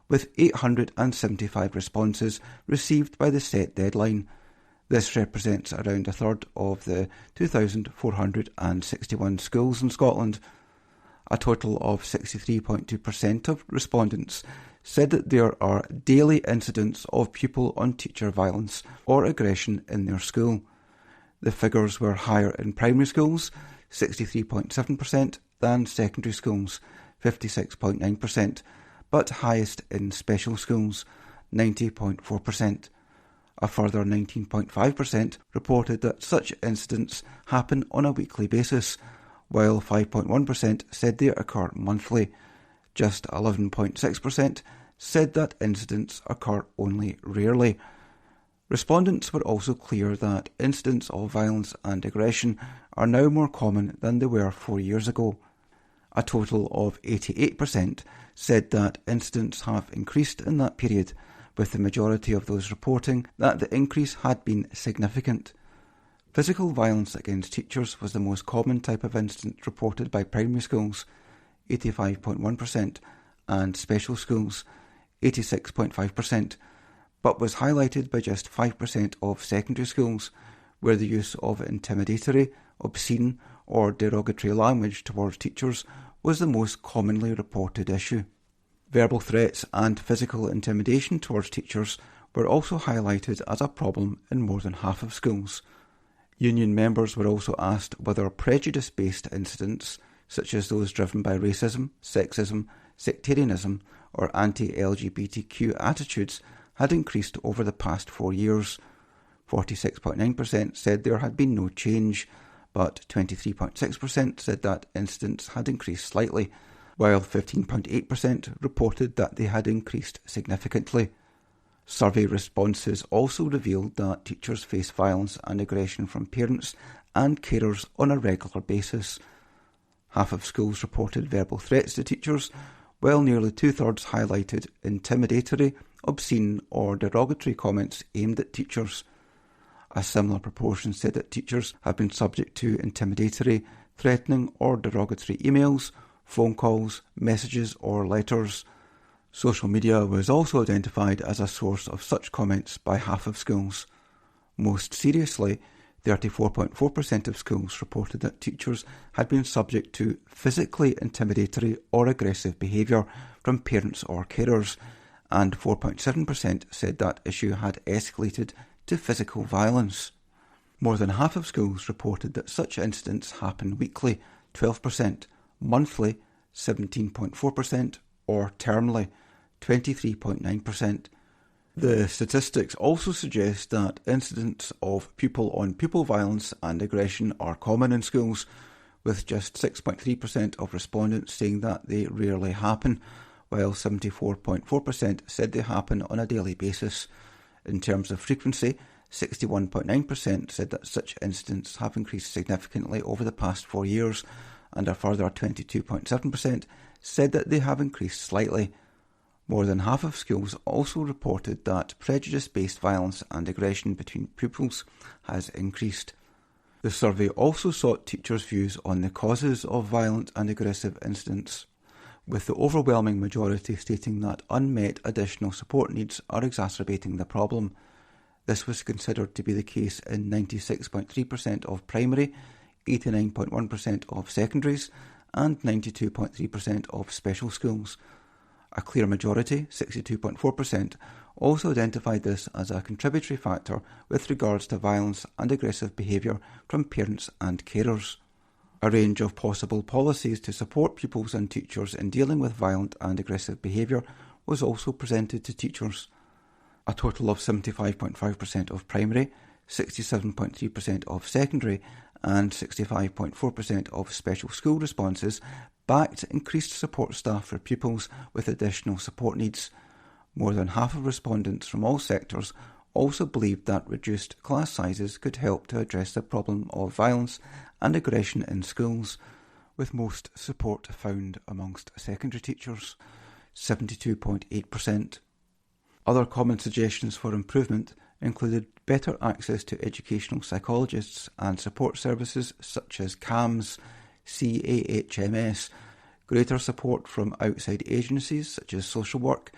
with 875 responses received by the set deadline. This represents around a third of the 2,461 schools in Scotland. A total of 63.2% of respondents said that there are daily incidents of pupil-on-teacher violence or aggression in their school. The figures were higher in primary schools, 63.7%, than secondary schools, 56.9%, but highest in special schools, 90.4%. A further 19.5% reported that such incidents happen on a weekly basis, while 5.1% said they occur monthly. Just 11.6% said that incidents occur only rarely. Respondents were also clear that incidents of violence and aggression are now more common than they were 4 years ago. A total of 88% said that incidents have increased in that period, with the majority of those reporting that the increase had been significant. Physical violence against teachers was the most common type of incident reported by primary schools, 85.1%, and special schools, 86.5%, but was highlighted by just 5% of secondary schools, where the use of intimidatory, obscene or derogatory language towards teachers was the most commonly reported issue. Verbal threats and physical intimidation towards teachers were also highlighted as a problem in more than half of schools. Union members were also asked whether prejudice-based incidents, such as those driven by racism, sexism, sectarianism or anti-LGBTQ attitudes, had increased over the past 4 years. 46.9% said there had been no change, but 23.6% said that incidents had increased slightly, while 15.8% reported that they had increased significantly. Survey responses also revealed that teachers face violence and aggression from parents and carers on a regular basis. Half of schools reported verbal threats to teachers, while nearly two-thirds highlighted intimidatory, obscene or derogatory comments aimed at teachers. A similar proportion said that teachers have been subject to intimidatory, threatening or derogatory emails, phone calls, messages or letters. Social media was also identified as a source of such comments by half of schools. Most seriously, 34.4% of schools reported that teachers had been subject to physically intimidatory or aggressive behaviour from parents or carers, and 4.7% said that issue had escalated to physical violence. More than half of schools reported that such incidents happen weekly, 12%, monthly, 17.4%, or termly, 23.9%. The statistics also suggest that incidents of pupil-on-pupil violence and aggression are common in schools, with just 6.3% of respondents saying that they rarely happen, while 74.4% said they happen on a daily basis. In terms of frequency, 61.9% said that such incidents have increased significantly over the past 4 years, and a further 22.7% said that they have increased slightly. More than half of schools also reported that prejudice-based violence and aggression between pupils has increased. The survey also sought teachers' views on the causes of violent and aggressive incidents, with the overwhelming majority stating that unmet additional support needs are exacerbating the problem. This was considered to be the case in 96.3% of primary, 89.1% of secondaries, and 92.3% of special schools. A clear majority, 62.4%, also identified this as a contributory factor with regards to violence and aggressive behaviour from parents and carers. A range of possible policies to support pupils and teachers in dealing with violent and aggressive behaviour was also presented to teachers. A total of 75.5% of primary, 67.3% of secondary and 65.4% of special school responses backed increased support staff for pupils with additional support needs. More than half of respondents from all sectors also believed that reduced class sizes could help to address the problem of violence and aggression in schools, with most support found amongst secondary teachers, 72.8%. Other common suggestions for improvement included better access to educational psychologists and support services such as CAMS, CAHMS, greater support from outside agencies such as social work,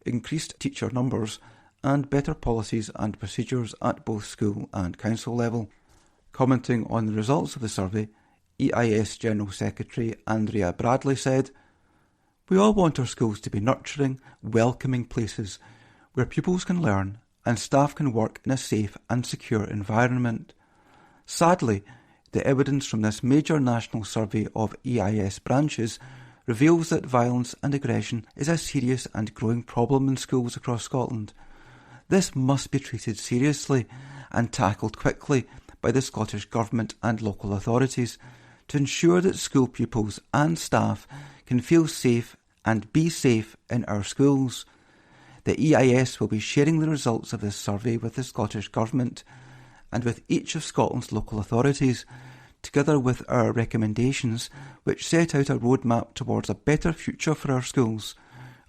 increased teacher numbers, and better policies and procedures at both school and council level. Commenting on the results of the survey, EIS General Secretary Andrea Bradley said, "We all want our schools to be nurturing, welcoming places where pupils can learn and staff can work in a safe and secure environment. Sadly, the evidence from this major national survey of EIS branches reveals that violence and aggression is a serious and growing problem in schools across Scotland. This must be treated seriously and tackled quickly by the Scottish Government and local authorities to ensure that school pupils and staff can feel safe and be safe in our schools. The EIS will be sharing the results of this survey with the Scottish Government and with each of Scotland's local authorities, together with our recommendations which set out a roadmap towards a better future for our schools.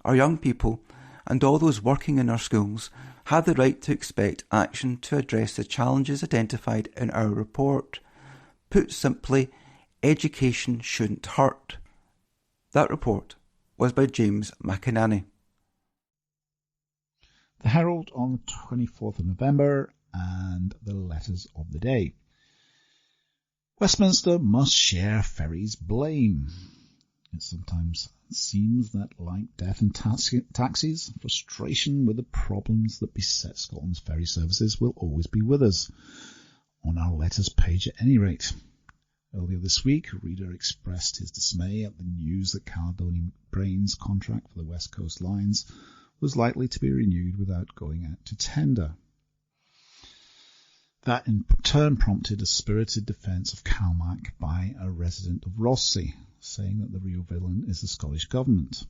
Our young people and all those working in our schools have the right to expect action to address the challenges identified in our report. Put simply, education shouldn't hurt." That report was by James McInerney. The Herald on the 24th of November and the letters of the day. Westminster must share ferries' blame. It sometimes seems that, like death and taxis, frustration with the problems that beset Scotland's ferry services will always be with us, on our letters page at any rate. Earlier this week, a reader expressed his dismay at the news that Caledonian Brain's contract for the West Coast lines was likely to be renewed without going out to tender. That in turn prompted a spirited defence of Calmac by a resident of Rothesay, saying that the real villain is the Scottish Government.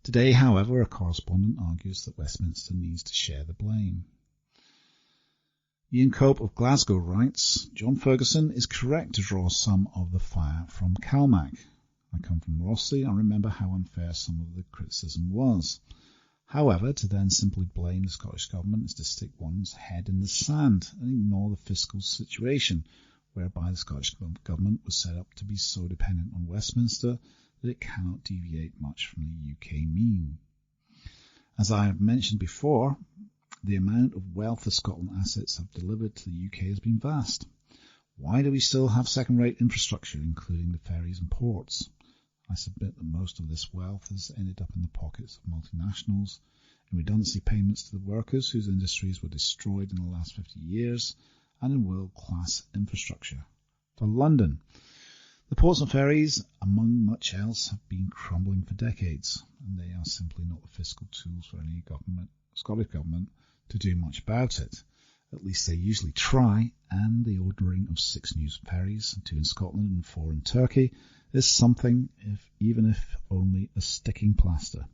Today, however, a correspondent argues that Westminster needs to share the blame. Ian Cope of Glasgow writes, "John Ferguson is correct to draw some of the fire from Calmac. I come from Rothesay and remember how unfair some of the criticism was. However, to then simply blame the Scottish Government is to stick one's head in the sand and ignore the fiscal situation, whereby the Scottish Government was set up to be so dependent on Westminster that it cannot deviate much from the UK mean. As I have mentioned before, the amount of wealth the Scotland assets have delivered to the UK has been vast. Why do we still have second-rate infrastructure, including the ferries and ports? I submit that most of this wealth has ended up in the pockets of multinationals, in redundancy payments to the workers whose industries were destroyed in the last 50 years, and in world-class infrastructure. For London, the ports and ferries, among much else, have been crumbling for decades, and they are simply not the fiscal tools for any government Scottish Government to do much about it. At least they usually try, and the ordering of 6 news ferries, 2 in Scotland and 4 in Turkey, is something, even if only a sticking plaster.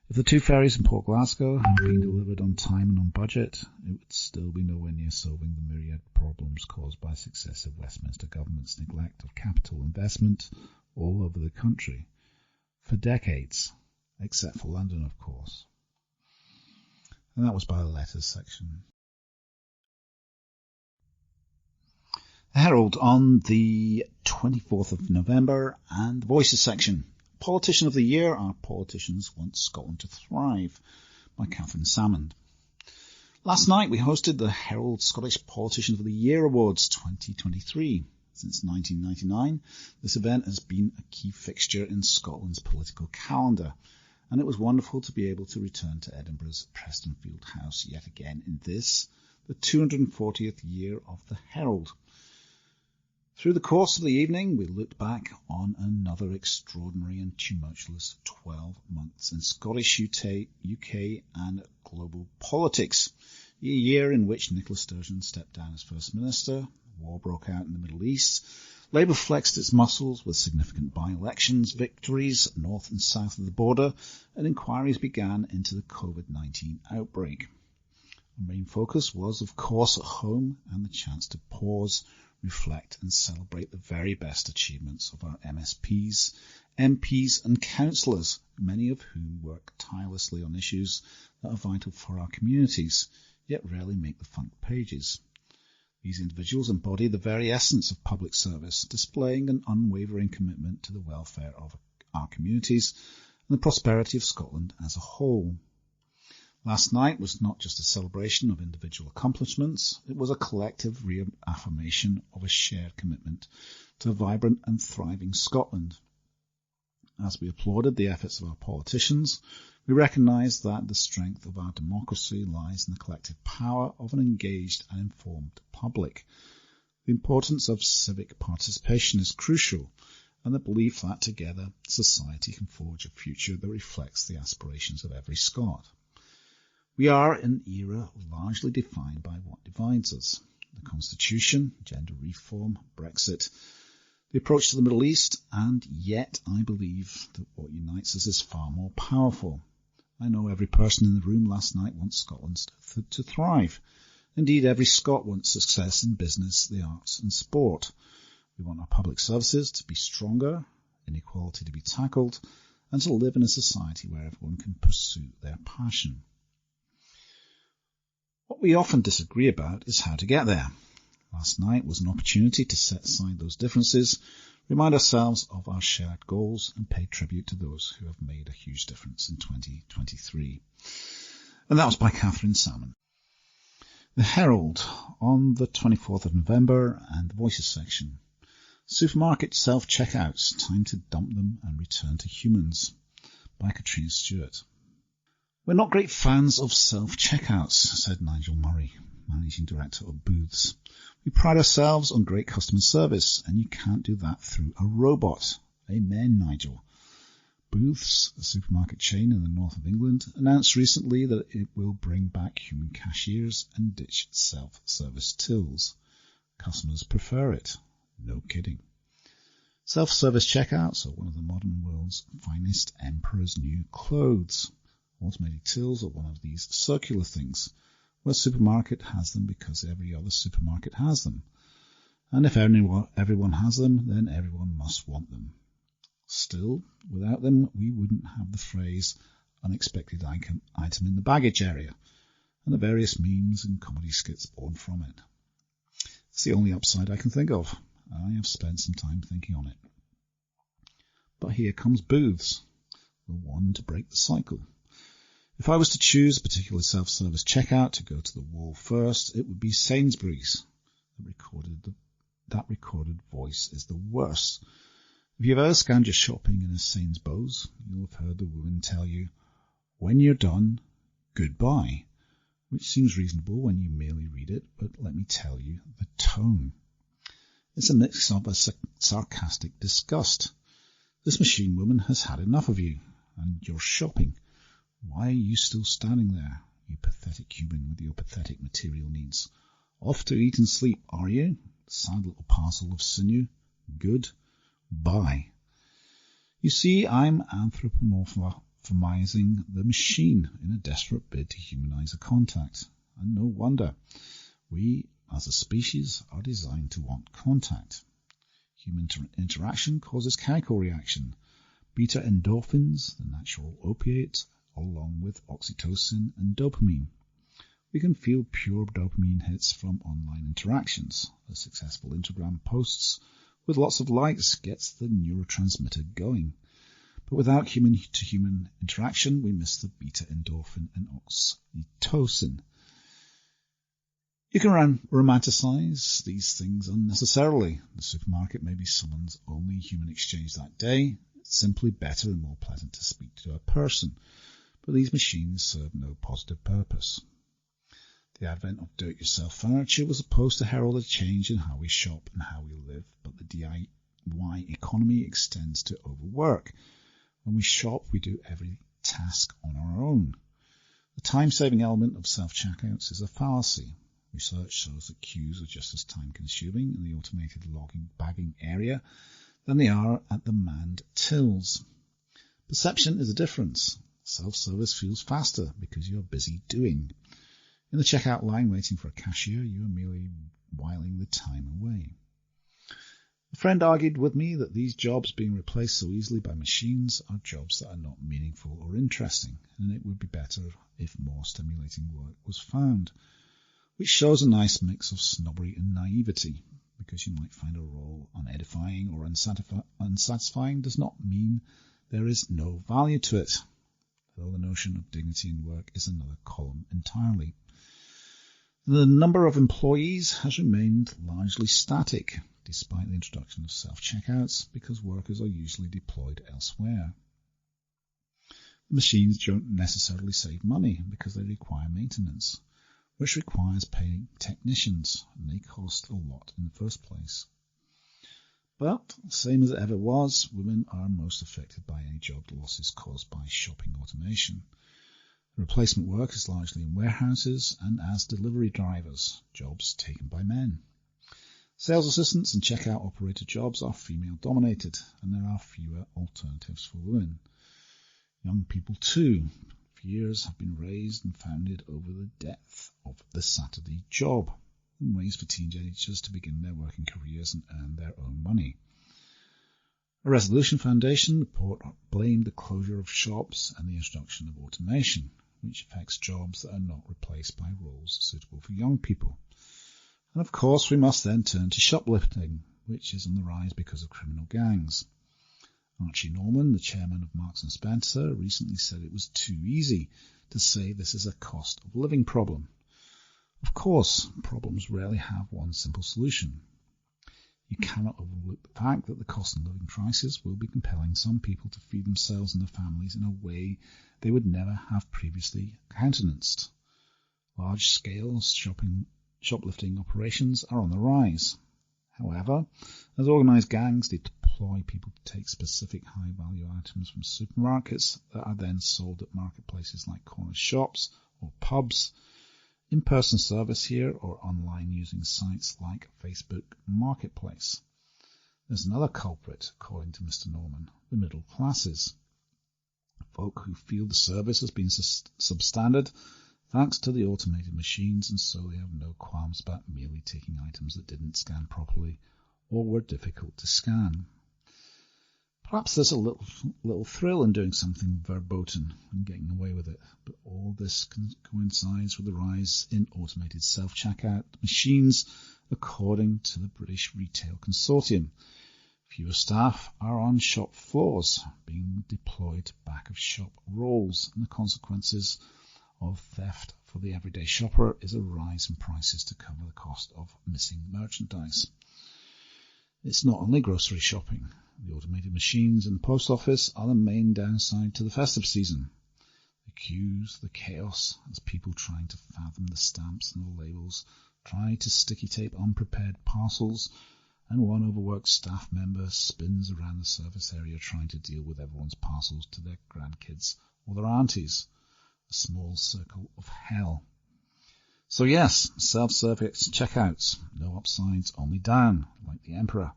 If the 2 ferries in Port Glasgow had been delivered on time and on budget, it would still be nowhere near solving the myriad problems caused by successive Westminster government's neglect of capital investment all over the country for decades, except for London, of course. And that was by the letters section. The Herald on the 24th of November, and the Voices section. Politician of the Year, Our Politicians Want Scotland to Thrive, by Catherine Salmond. Last night we hosted the Herald Scottish Politician of the Year Awards 2023. Since 1999, this event has been a key fixture in Scotland's political calendar, and it was wonderful to be able to return to Edinburgh's Prestonfield House yet again in this, the 240th year of the Herald. Through the course of the evening, we looked back on another extraordinary and tumultuous 12 months in Scottish, UK and global politics. A year in which Nicola Sturgeon stepped down as First Minister, war broke out in the Middle East, Labour flexed its muscles with significant by-elections, victories north and south of the border, and inquiries began into the COVID-19 outbreak. Our main focus was, of course, at home and the chance to pause, reflect and celebrate the very best achievements of our MSPs, MPs and councillors, many of whom work tirelessly on issues that are vital for our communities, yet rarely make the front pages. These individuals embody the very essence of public service, displaying an unwavering commitment to the welfare of our communities and the prosperity of Scotland as a whole. Last night was not just a celebration of individual accomplishments, it was a collective reaffirmation of a shared commitment to a vibrant and thriving Scotland. As we applauded the efforts of our politicians, we recognised that the strength of our democracy lies in the collective power of an engaged and informed public. The importance of civic participation is crucial, and the belief that together society can forge a future that reflects the aspirations of every Scot. We are in an era largely defined by what divides us. The Constitution, gender reform, Brexit, the approach to the Middle East, and yet I believe that what unites us is far more powerful. I know every person in the room last night wants Scotland to thrive. Indeed, every Scot wants success in business, the arts and sport. We want our public services to be stronger, inequality to be tackled, and to live in a society where everyone can pursue their passion. What we often disagree about is how to get there. Last night was an opportunity to set aside those differences, remind ourselves of our shared goals and pay tribute to those who have made a huge difference in 2023. And that was by Catherine Salmond. The Herald on the 24th of November and the Voices section. Supermarket self-checkouts, time to dump them and return to humans, by Katrina Stewart. We're not great fans of self-checkouts, said Nigel Murray, Managing Director of Booths. We pride ourselves on great customer service, and you can't do that through a robot. Amen, Nigel. Booths, a supermarket chain in the north of England, announced recently that it will bring back human cashiers and ditch self-service tills. Customers prefer it. No kidding. Self-service checkouts are one of the modern world's finest emperor's new clothes. Automated tills are one of these circular things, where a supermarket has them because every other supermarket has them. And if everyone has them, then everyone must want them. Still, without them, we wouldn't have the phrase unexpected item in the baggage area, and the various memes and comedy skits born from it. It's the only upside I can think of. I have spent some time thinking on it. But here comes Booths, the one to break the cycle. If I was to choose a particular self-service checkout to go to the wall first, it would be Sainsbury's. That recorded voice is the worst. If you've ever scanned your shopping in a Sainsbury's, you'll have heard the woman tell you, "When you're done, goodbye," which seems reasonable when you merely read it, but let me tell you, the tone. It's a mix of a sarcastic disgust. This machine woman has had enough of you and your shopping. Why are you still standing there, you pathetic human with your pathetic material needs? Off to eat and sleep, are you? Sad little parcel of sinew. Good. Bye. You see, I'm anthropomorphizing the machine in a desperate bid to humanize a contact. And no wonder. We, as a species, are designed to want contact. Human interaction causes chemical reaction. Beta endorphins, the natural opiate, along with oxytocin and dopamine. We can feel pure dopamine hits from online interactions. A successful Instagram posts with lots of likes gets the neurotransmitter going. But without human-to-human interaction, we miss the beta endorphin and oxytocin. You can romanticize these things unnecessarily. The supermarket may be someone's only human exchange that day. It's simply better and more pleasant to speak to a person. But these machines serve no positive purpose. The advent of do-it-yourself furniture was supposed to herald a change in how we shop and how we live, but the DIY economy extends to overwork. When we shop, we do every task on our own. The time-saving element of self-checkouts is a fallacy. Research shows that queues are just as time-consuming in the automated bagging area than they are at the manned tills. Perception is a difference. Self-service feels faster because you're busy doing. In the checkout line waiting for a cashier, you are merely whiling the time away. A friend argued with me that these jobs being replaced so easily by machines are jobs that are not meaningful or interesting, and it would be better if more stimulating work was found, which shows a nice mix of snobbery and naivety, because you might find a role unedifying or unsatisfying does not mean there is no value to it, though the notion of dignity in work is another column entirely. The number of employees has remained largely static, despite the introduction of self-checkouts, because workers are usually deployed elsewhere. The machines don't necessarily save money because they require maintenance, which requires paying technicians, and they cost a lot in the first place. But, same as it ever was, women are most affected by any job losses caused by shopping automation. The replacement work is largely in warehouses and as delivery drivers, jobs taken by men. Sales assistants and checkout operator jobs are female-dominated, and there are fewer alternatives for women. Young people, too. Fears have been raised and founded over the death of the Saturday job, and ways for teenagers to begin their working careers and earn their own money. A Resolution Foundation report blamed the closure of shops and the introduction of automation, which affects jobs that are not replaced by roles suitable for young people. And of course, we must then turn to shoplifting, which is on the rise because of criminal gangs. Archie Norman, the chairman of Marks & Spencer, recently said it was too easy to say this is a cost of living problem. Of course, problems rarely have one simple solution. You cannot overlook the fact that the cost of living crisis will be compelling some people to feed themselves and their families in a way they would never have previously countenanced. Large-scale shoplifting operations are on the rise. However, as organised gangs deploy people to take specific high-value items from supermarkets that are then sold at marketplaces like corner shops or pubs, in-person service here or online using sites like Facebook Marketplace. There's another culprit, according to Mr. Norman, the middle classes. Folk who feel the service has been substandard thanks to the automated machines, and so they have no qualms about merely taking items that didn't scan properly or were difficult to scan. Perhaps there's a little thrill in doing something verboten and getting away with it, but all this coincides with the rise in automated self-checkout machines, according to the British Retail Consortium. Fewer staff are on shop floors, being deployed to back-of-shop roles, and the consequences of theft for the everyday shopper is a rise in prices to cover the cost of missing merchandise. It's not only grocery shopping. The automated machines in the post office are the main downside to the festive season. The queues, the chaos, as people trying to fathom the stamps and the labels, try to sticky tape unprepared parcels, and one overworked staff member spins around the service area trying to deal with everyone's parcels to their grandkids or their aunties. a small circle of hell. So yes, self-service checkouts, no upsides, only down, like the Emperor.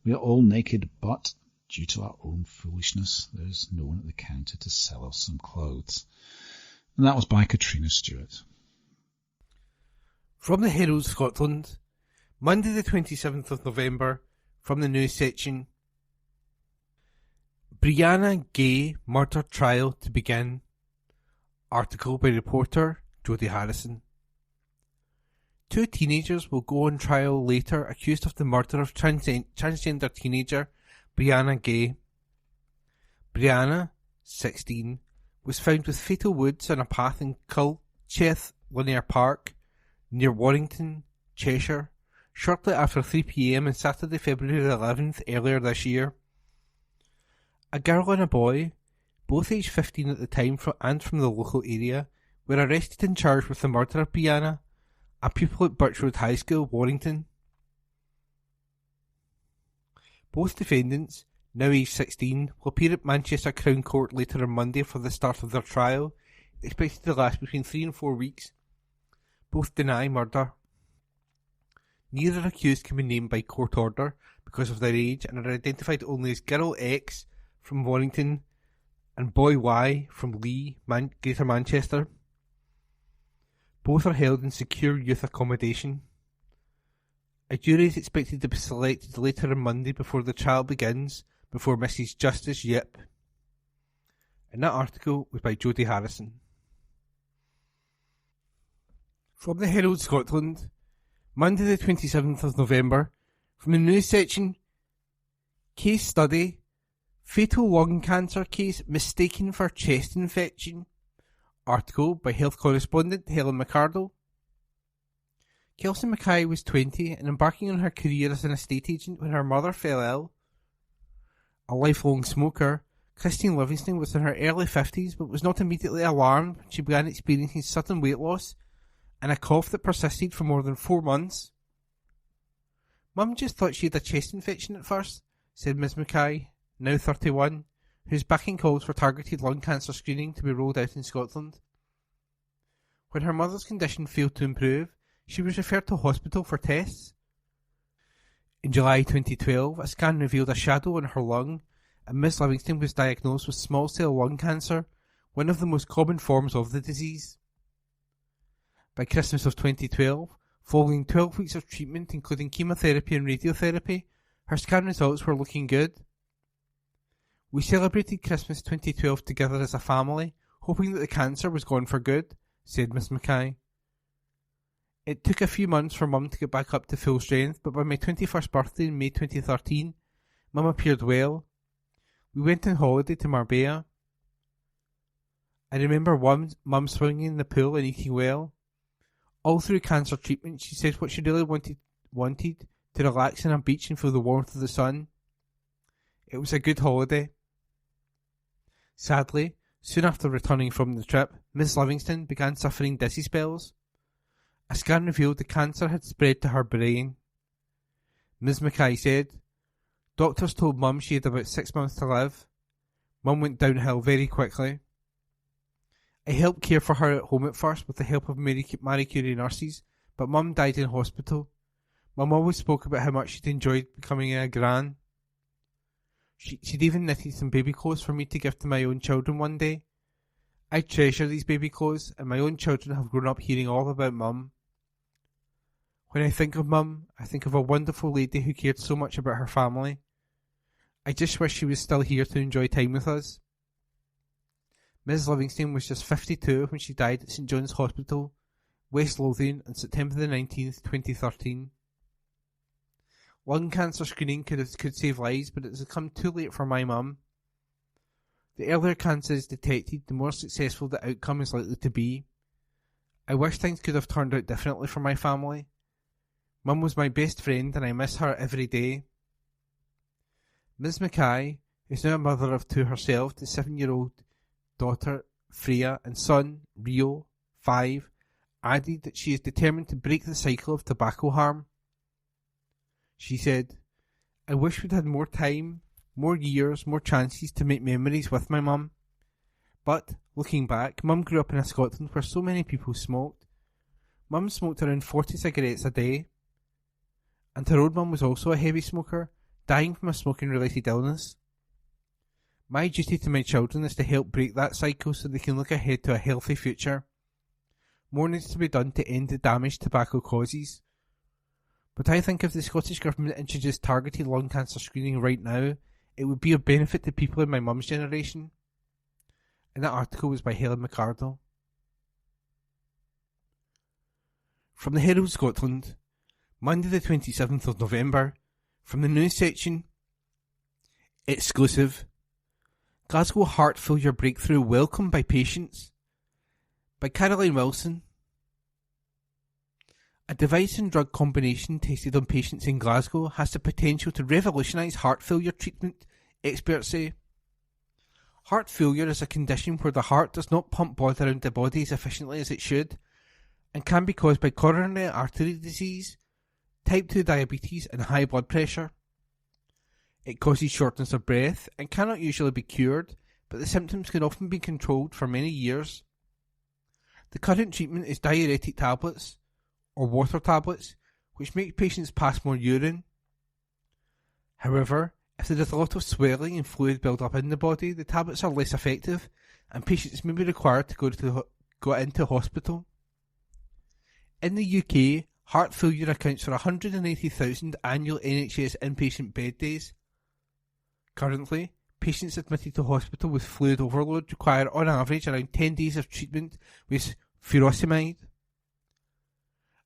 We are all naked, but due to our own foolishness, there is no one at the counter to sell us some clothes. And that was by Katrina Stewart. From the Herald Scotland, Monday the 27th of November, from the news section. Brianna Gay murder trial to begin. Article by reporter Jodie Harrison. 2 teenagers will go on trial later accused of the murder of transgender teenager Brianna Gay. Brianna, 16, was found with fatal wounds on a path in Culcheth Linear Park, near Warrington, Cheshire, shortly after 3 p.m. on Saturday, February 11th, earlier this year. A girl and a boy, both aged 15 at the time and from the local area, were arrested and charged with the murder of Brianna, a pupil at Birch Road High School, Warrington. Both defendants, now aged 16, will appear at Manchester Crown Court later on Monday for the start of their trial, expected to last between 3 and 4 weeks. Both deny murder. Neither accused can be named by court order because of their age and are identified only as Girl X from Warrington and Boy Y from Lee, Greater Manchester. Both are held in secure youth accommodation. A jury is expected to be selected later on Monday before the trial begins, before Mrs. Justice Yip. And that article was by Jodie Harrison. From the Herald Scotland, Monday the 27th of November, from the news section, case study, fatal lung cancer case mistaken for chest infection. Article by health correspondent Helen McCardle. Kelsey Mackay was 20 and embarking on her career as an estate agent when her mother fell ill. A lifelong smoker, Christine Livingston was in her early 50s but was not immediately alarmed when she began experiencing sudden weight loss and a cough that persisted for more than 4 months. Mum just thought she had a chest infection at first, said Ms Mackay, now 31, whose backing calls for targeted lung cancer screening to be rolled out in Scotland. When her mother's condition failed to improve, she was referred to hospital for tests. In July 2012, a scan revealed a shadow on her lung, and Ms Livingston was diagnosed with small cell lung cancer, one of the most common forms of the disease. By Christmas of 2012, following 12 weeks of treatment including chemotherapy and radiotherapy, her scan results were looking good. We celebrated Christmas 2012 together as a family, hoping that the cancer was gone for good, said Miss Mackay. It took a few months for Mum to get back up to full strength, but by my 21st birthday in May 2013, Mum appeared well. We went on holiday to Marbella. I remember Mum swimming in the pool and eating well. All through cancer treatment, she said what she really wanted to relax on a beach and feel the warmth of the sun. It was a good holiday. Sadly, soon after returning from the trip, Miss Livingston began suffering dizzy spells. A scan revealed the cancer had spread to her brain. Ms Mackay said, doctors told Mum she had about 6 months to live. Mum went downhill very quickly. I helped care for her at home at first with the help of Marie Curie nurses, but Mum died in hospital. Mum always spoke about how much she'd enjoyed becoming a gran. She'd even knitted some baby clothes for me to give to my own children one day. I treasure these baby clothes, and my own children have grown up hearing all about Mum. When I think of Mum, I think of a wonderful lady who cared so much about her family. I just wish she was still here to enjoy time with us. Ms Livingston was just 52 when she died at St John's Hospital, West Lothian, on September the 19th, 2013. Lung cancer screening could save lives, but it has come too late for my mum. The earlier cancer is detected, the more successful the outcome is likely to be. I wish things could have turned out differently for my family. Mum was my best friend and I miss her every day. Ms Mackay is now a mother of 2 herself, the 7-year-old daughter Freya and son Rio, 5, added that she is determined to break the cycle of tobacco harm. She said, I wish we'd had more time, more years, more chances to make memories with my mum. But, Looking back, Mum grew up in a Scotland where so many people smoked. Mum smoked around 40 cigarettes a day, and her old mum was also a heavy smoker, dying from a smoking-related illness. My duty to my children is to help break that cycle so they can look ahead to a healthy future. More needs to be done to end the damage tobacco causes. But I think if the Scottish Government introduced targeted lung cancer screening right now, it would be of benefit to people in my mum's generation. And that article was by Helen McArdle. From the Herald Scotland, Monday the 27th of November, from the news section, exclusive, Glasgow heart failure breakthrough welcomed by patients, by Caroline Wilson. A device and drug combination tested on patients in Glasgow has the potential to revolutionise heart failure treatment, experts say. Heart failure is a condition where the heart does not pump blood around the body as efficiently as it should, and can be caused by coronary artery disease, type 2 diabetes and high blood pressure. It causes shortness of breath and cannot usually be cured, but the symptoms can often be controlled for many years. The current treatment is diuretic tablets, or water tablets, which make patients pass more urine. However, if there is a lot of swelling and fluid build up in the body, the tablets are less effective, and patients may be required to go into hospital. In the UK, heart failure accounts for 180,000 annual NHS inpatient bed days. Currently, patients admitted to hospital with fluid overload require on average around 10 days of treatment with furosemide.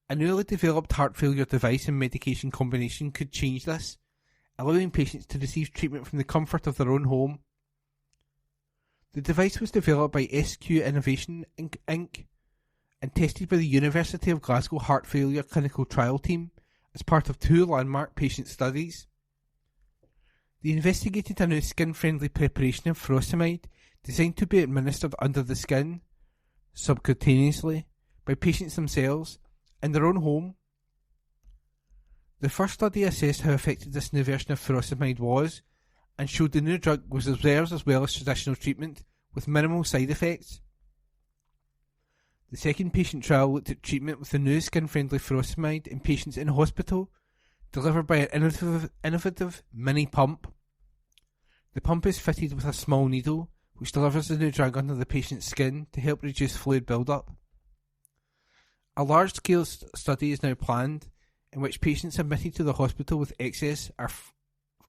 A newly developed heart failure device and medication combination could change this, allowing patients to receive treatment from the comfort of their own home. The device was developed by SQ Innovation Inc. and tested by the University of Glasgow Heart Failure Clinical Trial Team as part of 2 landmark patient studies. They investigated a new skin-friendly preparation of furosemide designed to be administered under the skin, subcutaneously, by patients themselves, in their own home. The first study assessed how effective this new version of furosemide was, and showed the new drug was observed as well as traditional treatment, with minimal side effects. The second patient trial looked at treatment with the new skin-friendly furosemide in patients in hospital, delivered by an innovative mini pump. The pump is fitted with a small needle, which delivers the new drug under the patient's skin to help reduce fluid build-up. A large-scale study is now planned, in which patients admitted to the hospital with excess or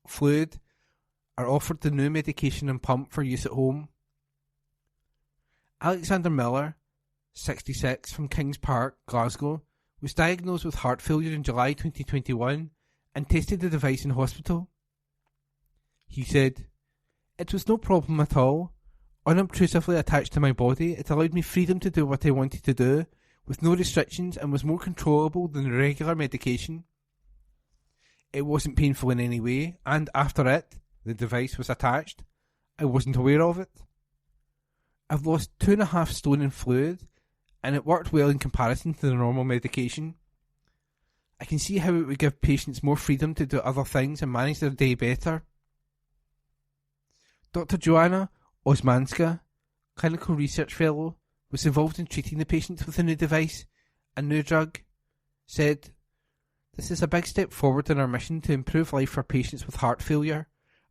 fluid are offered the new medication and pump for use at home. Alexander Miller, 66, from Kings Park, Glasgow, was diagnosed with heart failure in July 2021 and tested the device in hospital. He said, "It was no problem at all. Unobtrusively attached to my body, it allowed me freedom to do what I wanted to do, with no restrictions, and was more controllable than regular medication. It wasn't painful in any way, and after the device was attached, I wasn't aware of it. I've lost 2.5 stone in fluid, and it worked well in comparison to the normal medication. I can see how it would give patients more freedom to do other things and manage their day better." Dr. Joanna Osmanska, clinical research fellow, was involved in treating the patients with the new device and new drug, said, "This is a big step forward in our mission to improve life for patients with heart failure,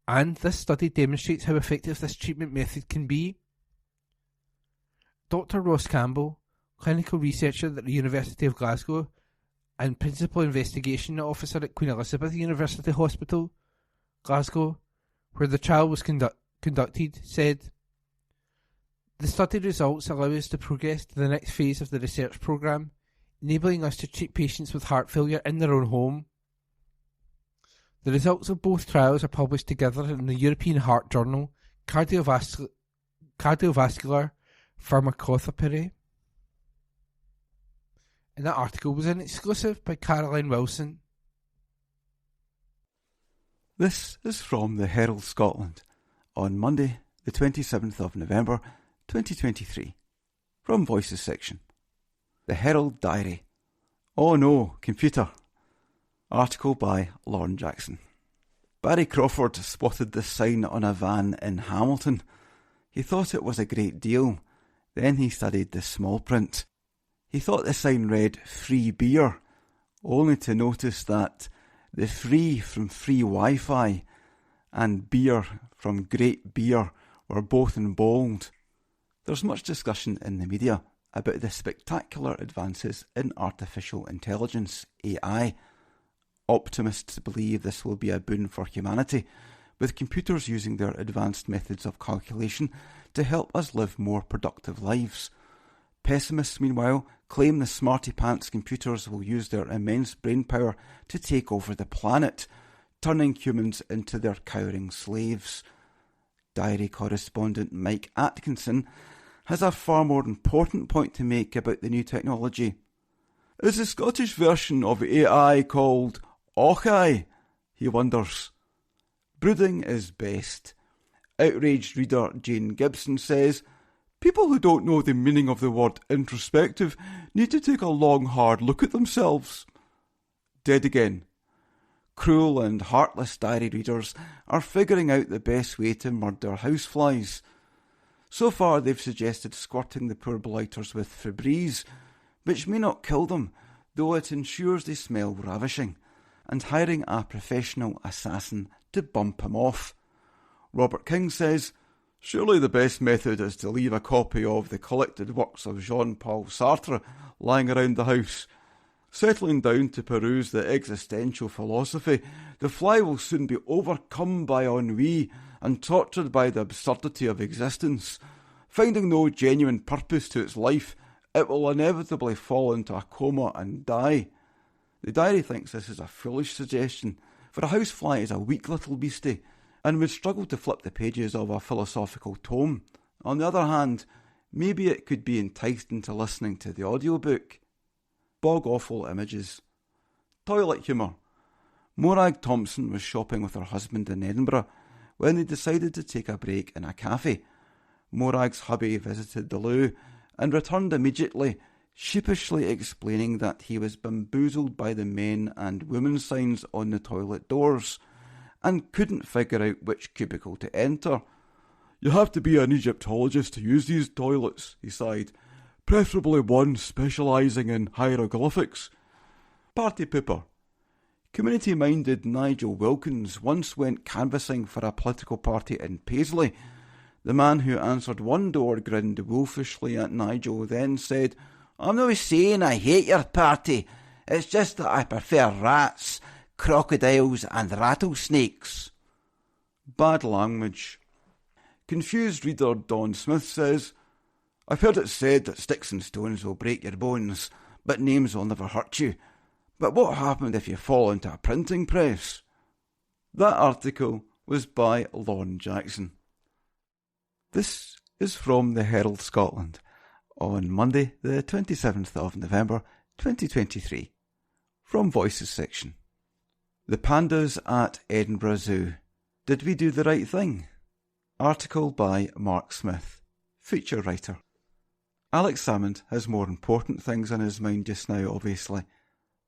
and this study demonstrates how effective this treatment method can be." Dr. Ross Campbell, clinical researcher at the University of Glasgow and principal investigation officer at Queen Elizabeth University Hospital, Glasgow, where the trial was conducted, said, "The study results allow us to progress to the next phase of the research programme, enabling us to treat patients with heart failure in their own home. The results of both trials are published together in the European Heart Journal, Cardiovascular Pharmacotherapy." And that article was an exclusive by Caroline Wilson. This is from the Herald Scotland on Monday, the 27th of November, 2023. From Voices section. The Herald Diary. Oh no, computer. Article by Lauren Jackson. Barry Crawford spotted this sign on a van in Hamilton. He thought it was a great deal, Then he studied the small print. He thought the sign read free beer, only to notice that the free from free Wi-Fi and beer from great beer were both in bold. There's much discussion in the media about the spectacular advances in artificial intelligence, AI. Optimists believe this will be a boon for humanity, with computers using their advanced methods of calculation to help us live more productive lives. Pessimists, meanwhile, claim the smarty-pants computers will use their immense brain power to take over the planet, turning humans into their cowering slaves. Diary correspondent Mike Atkinson has a far more important point to make about the new technology. Is the Scottish version of AI called Ochai? He wonders. Brooding is best. Outraged reader Jane Gibson says, people who don't know the meaning of the word introspective need to take a long, hard look at themselves. Dead again. Cruel and heartless diary readers are figuring out the best way to murder houseflies. So far they've suggested squirting the poor blighters with Febreze, which may not kill them, though it ensures they smell ravishing, and hiring a professional assassin to bump him off. Robert King says, surely the best method is to leave a copy of the collected works of Jean-Paul Sartre lying around the house. Settling down to peruse the existential philosophy, the fly will soon be overcome by ennui and tortured by the absurdity of existence. Finding no genuine purpose to its life, it will inevitably fall into a coma and die. The diary thinks this is a foolish suggestion, for a housefly is a weak little beastie, and would struggle to flip the pages of a philosophical tome. On the other hand, maybe it could be enticed into listening to the audiobook. Bog-awful images. Toilet humour. Morag Thompson was shopping with her husband in Edinburgh when they decided to take a break in a cafe. Morag's hubby visited the loo and returned immediately, sheepishly explaining that he was bamboozled by the men and women signs on the toilet doors and couldn't figure out which cubicle to enter. You have to be an Egyptologist to use these toilets, he sighed, preferably one specialising in hieroglyphics. Party pooper. Community-minded Nigel Wilkins once went canvassing for a political party in Paisley. The man who answered one door grinned wolfishly at Nigel, then said, I'm not saying I hate your party, it's just that I prefer rats, crocodiles and rattlesnakes. Bad language. Confused reader Don Smith says, I've heard it said that sticks and stones will break your bones, but names will never hurt you. But what happened if you fall into a printing press? That article was by Lorne Jackson. This is from the Herald Scotland on Monday the 27th of November 2023. From Voices section. The Pandas at Edinburgh Zoo. Did we do the right thing? Article by Mark Smith, feature writer. Alex Salmond has more important things on his mind just now, obviously,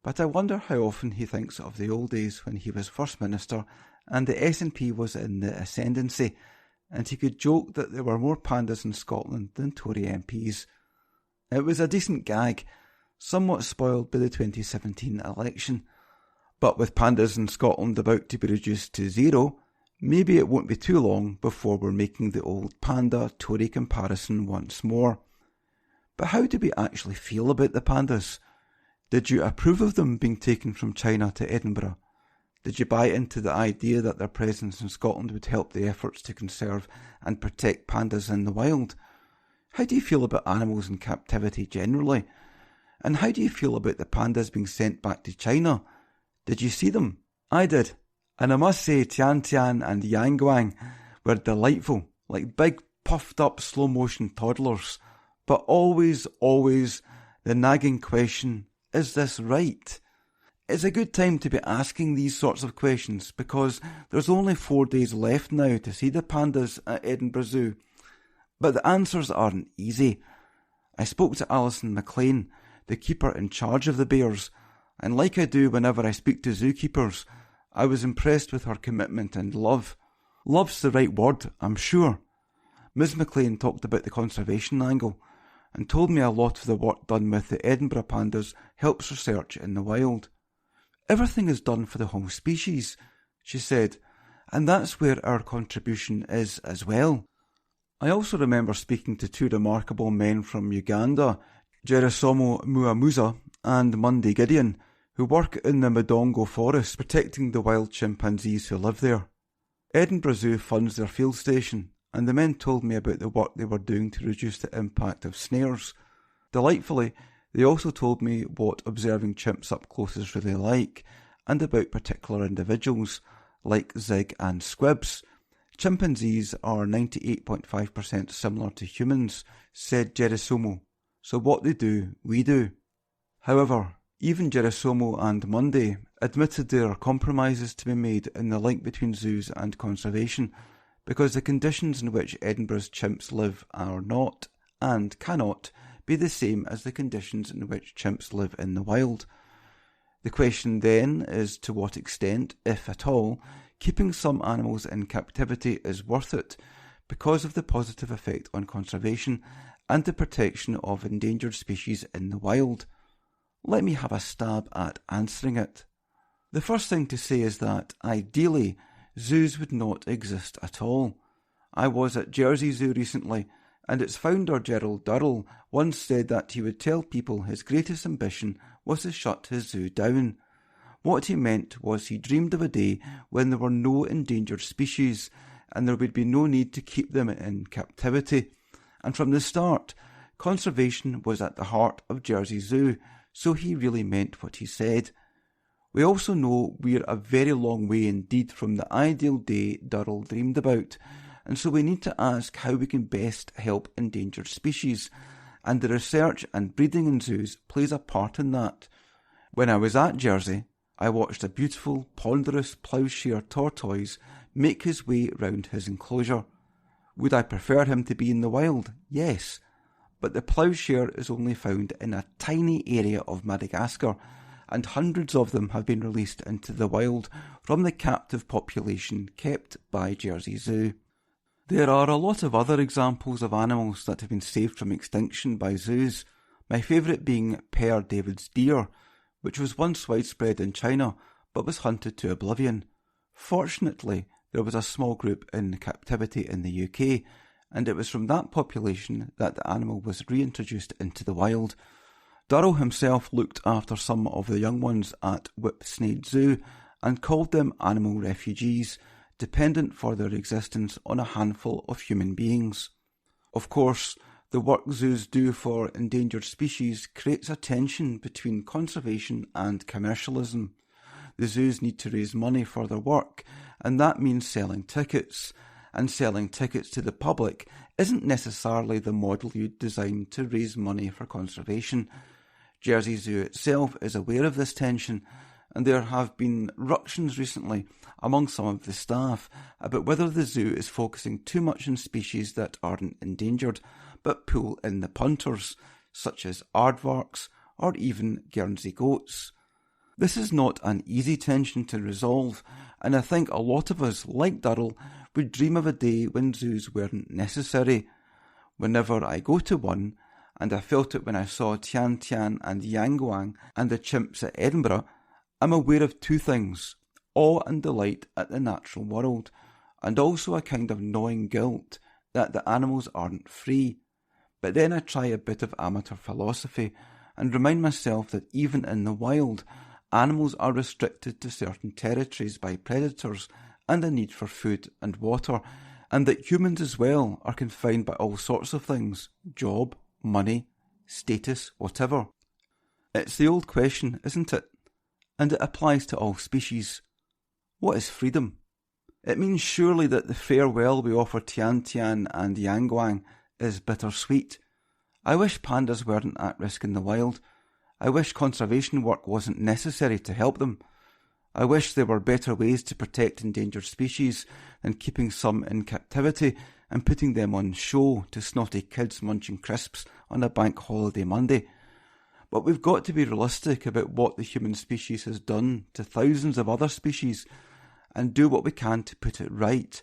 but I wonder how often he thinks of the old days when he was First Minister and the SNP was in the ascendancy, and he could joke that there were more pandas in Scotland than Tory MPs. It was a decent gag, somewhat spoiled by the 2017 election, but with pandas in Scotland about to be reduced to zero, maybe it won't be too long before we're making the old panda-Tory comparison once more. But how do we actually feel about the pandas? Did you approve of them being taken from China to Edinburgh? Did you buy into the idea that their presence in Scotland would help the efforts to conserve and protect pandas in the wild? How do you feel about animals in captivity generally? And how do you feel about the pandas being sent back to China? Did you see them? I did. And I must say Tian Tian and Yang Guang were delightful, like big puffed up slow motion toddlers. But always the nagging question, is this right? It's a good time to be asking these sorts of questions because there's only 4 days left now to see the pandas at Edinburgh Zoo. But the answers aren't easy. I spoke to Alison McLean, the keeper in charge of the bears, and like I do whenever I speak to zookeepers, I was impressed with her commitment and love. Love's the right word, I'm sure. Ms McLean talked about the conservation angle, and told me a lot of the work done with the Edinburgh pandas helps research in the wild. Everything is done for the whole species, she said, and that's where our contribution is as well. I also remember speaking to two remarkable men from Uganda, Gerasomo Muamuza and Mundy Gideon, who work in the Mudongo forest protecting the wild chimpanzees who live there. Edinburgh Zoo funds their field station, and the men told me about the work they were doing to reduce the impact of snares. Delightfully, they also told me what observing chimps up close is really like, and about particular individuals, like Zig and Squibs. Chimpanzees are 98.5% similar to humans, said Gerasomo. So what they do, we do. However, even Gerasomo and Mundy admitted there are compromises to be made in the link between zoos and conservation, because the conditions in which Edinburgh's chimps live are not, and cannot, be the same as the conditions in which chimps live in the wild. The question then is to what extent, if at all, keeping some animals in captivity is worth it, because of the positive effect on conservation and the protection of endangered species in the wild. Let me have a stab at answering it. The first thing to say is that, ideally, zoos would not exist at all. I was at Jersey Zoo recently, and its founder Gerald Durrell once said that he would tell people his greatest ambition was to shut his zoo down. What he meant was he dreamed of a day when there were no endangered species, and there would be no need to keep them in captivity. And from the start, conservation was at the heart of Jersey Zoo, so he really meant what he said. We also know we're a very long way indeed from the ideal day Durrell dreamed about, and so we need to ask how we can best help endangered species, and the research and breeding in zoos plays a part in that. When I was at Jersey, I watched a beautiful, ponderous ploughshare tortoise make his way round his enclosure. Would I prefer him to be in the wild? Yes. But the ploughshare is only found in a tiny area of Madagascar, and hundreds of them have been released into the wild from the captive population kept by Jersey Zoo. There are a lot of other examples of animals that have been saved from extinction by zoos, my favourite being Per David's deer, which was once widespread in China but was hunted to oblivion. Fortunately, there was a small group in captivity in the UK, and it was from that population that the animal was reintroduced into the wild. Durrell himself looked after some of the young ones at Whipsnade Zoo and called them animal refugees, dependent for their existence on a handful of human beings. Of course, the work zoos do for endangered species creates a tension between conservation and commercialism. The zoos need to raise money for their work, and that means selling tickets. And selling tickets to the public isn't necessarily the model you'd design to raise money for conservation. Jersey Zoo itself is aware of this tension, and there have been ructions recently among some of the staff about whether the zoo is focusing too much on species that aren't endangered, but pull in the punters, such as aardvarks or even Guernsey goats. This is not an easy tension to resolve, and I think a lot of us, like Durrell, would dream of a day when zoos weren't necessary. Whenever I go to one, and I felt it when I saw Tian Tian and Yangwang and the chimps at Edinburgh, I'm aware of two things: awe and delight at the natural world, and also a kind of gnawing guilt that the animals aren't free. But then I try a bit of amateur philosophy and remind myself that even in the wild, animals are restricted to certain territories by predators and a need for food and water, and that humans as well are confined by all sorts of things: job, money, status, whatever. It's the old question, isn't it? And it applies to all species. What is freedom? It means surely that the farewell we offer Tian Tian and Yangwang is bittersweet. I wish pandas weren't at risk in the wild. I wish conservation work wasn't necessary to help them. I wish there were better ways to protect endangered species than keeping some in captivity and putting them on show to snotty kids munching crisps on a bank holiday Monday. But we've got to be realistic about what the human species has done to thousands of other species and do what we can to put it right,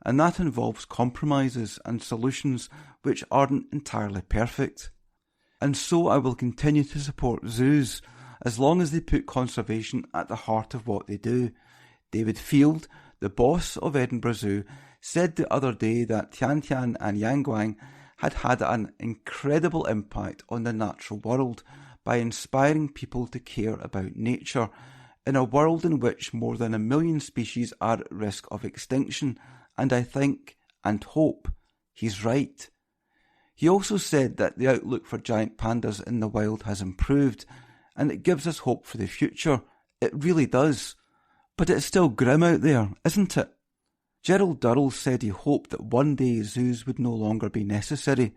and that involves compromises and solutions which aren't entirely perfect. and so I will continue to support zoos as long as they put conservation at the heart of what they do. David Field, the boss of Edinburgh Zoo, said the other day that Tian Tian and Yangguang had had an incredible impact on the natural world by inspiring people to care about nature in a world in which more than 1 million species are at risk of extinction, and I think and hope he's right. He also said that the outlook for giant pandas in the wild has improved, and it gives us hope for the future. It really does. But it's still grim out there, isn't it? Gerald Durrell said he hoped that one day zoos would no longer be necessary,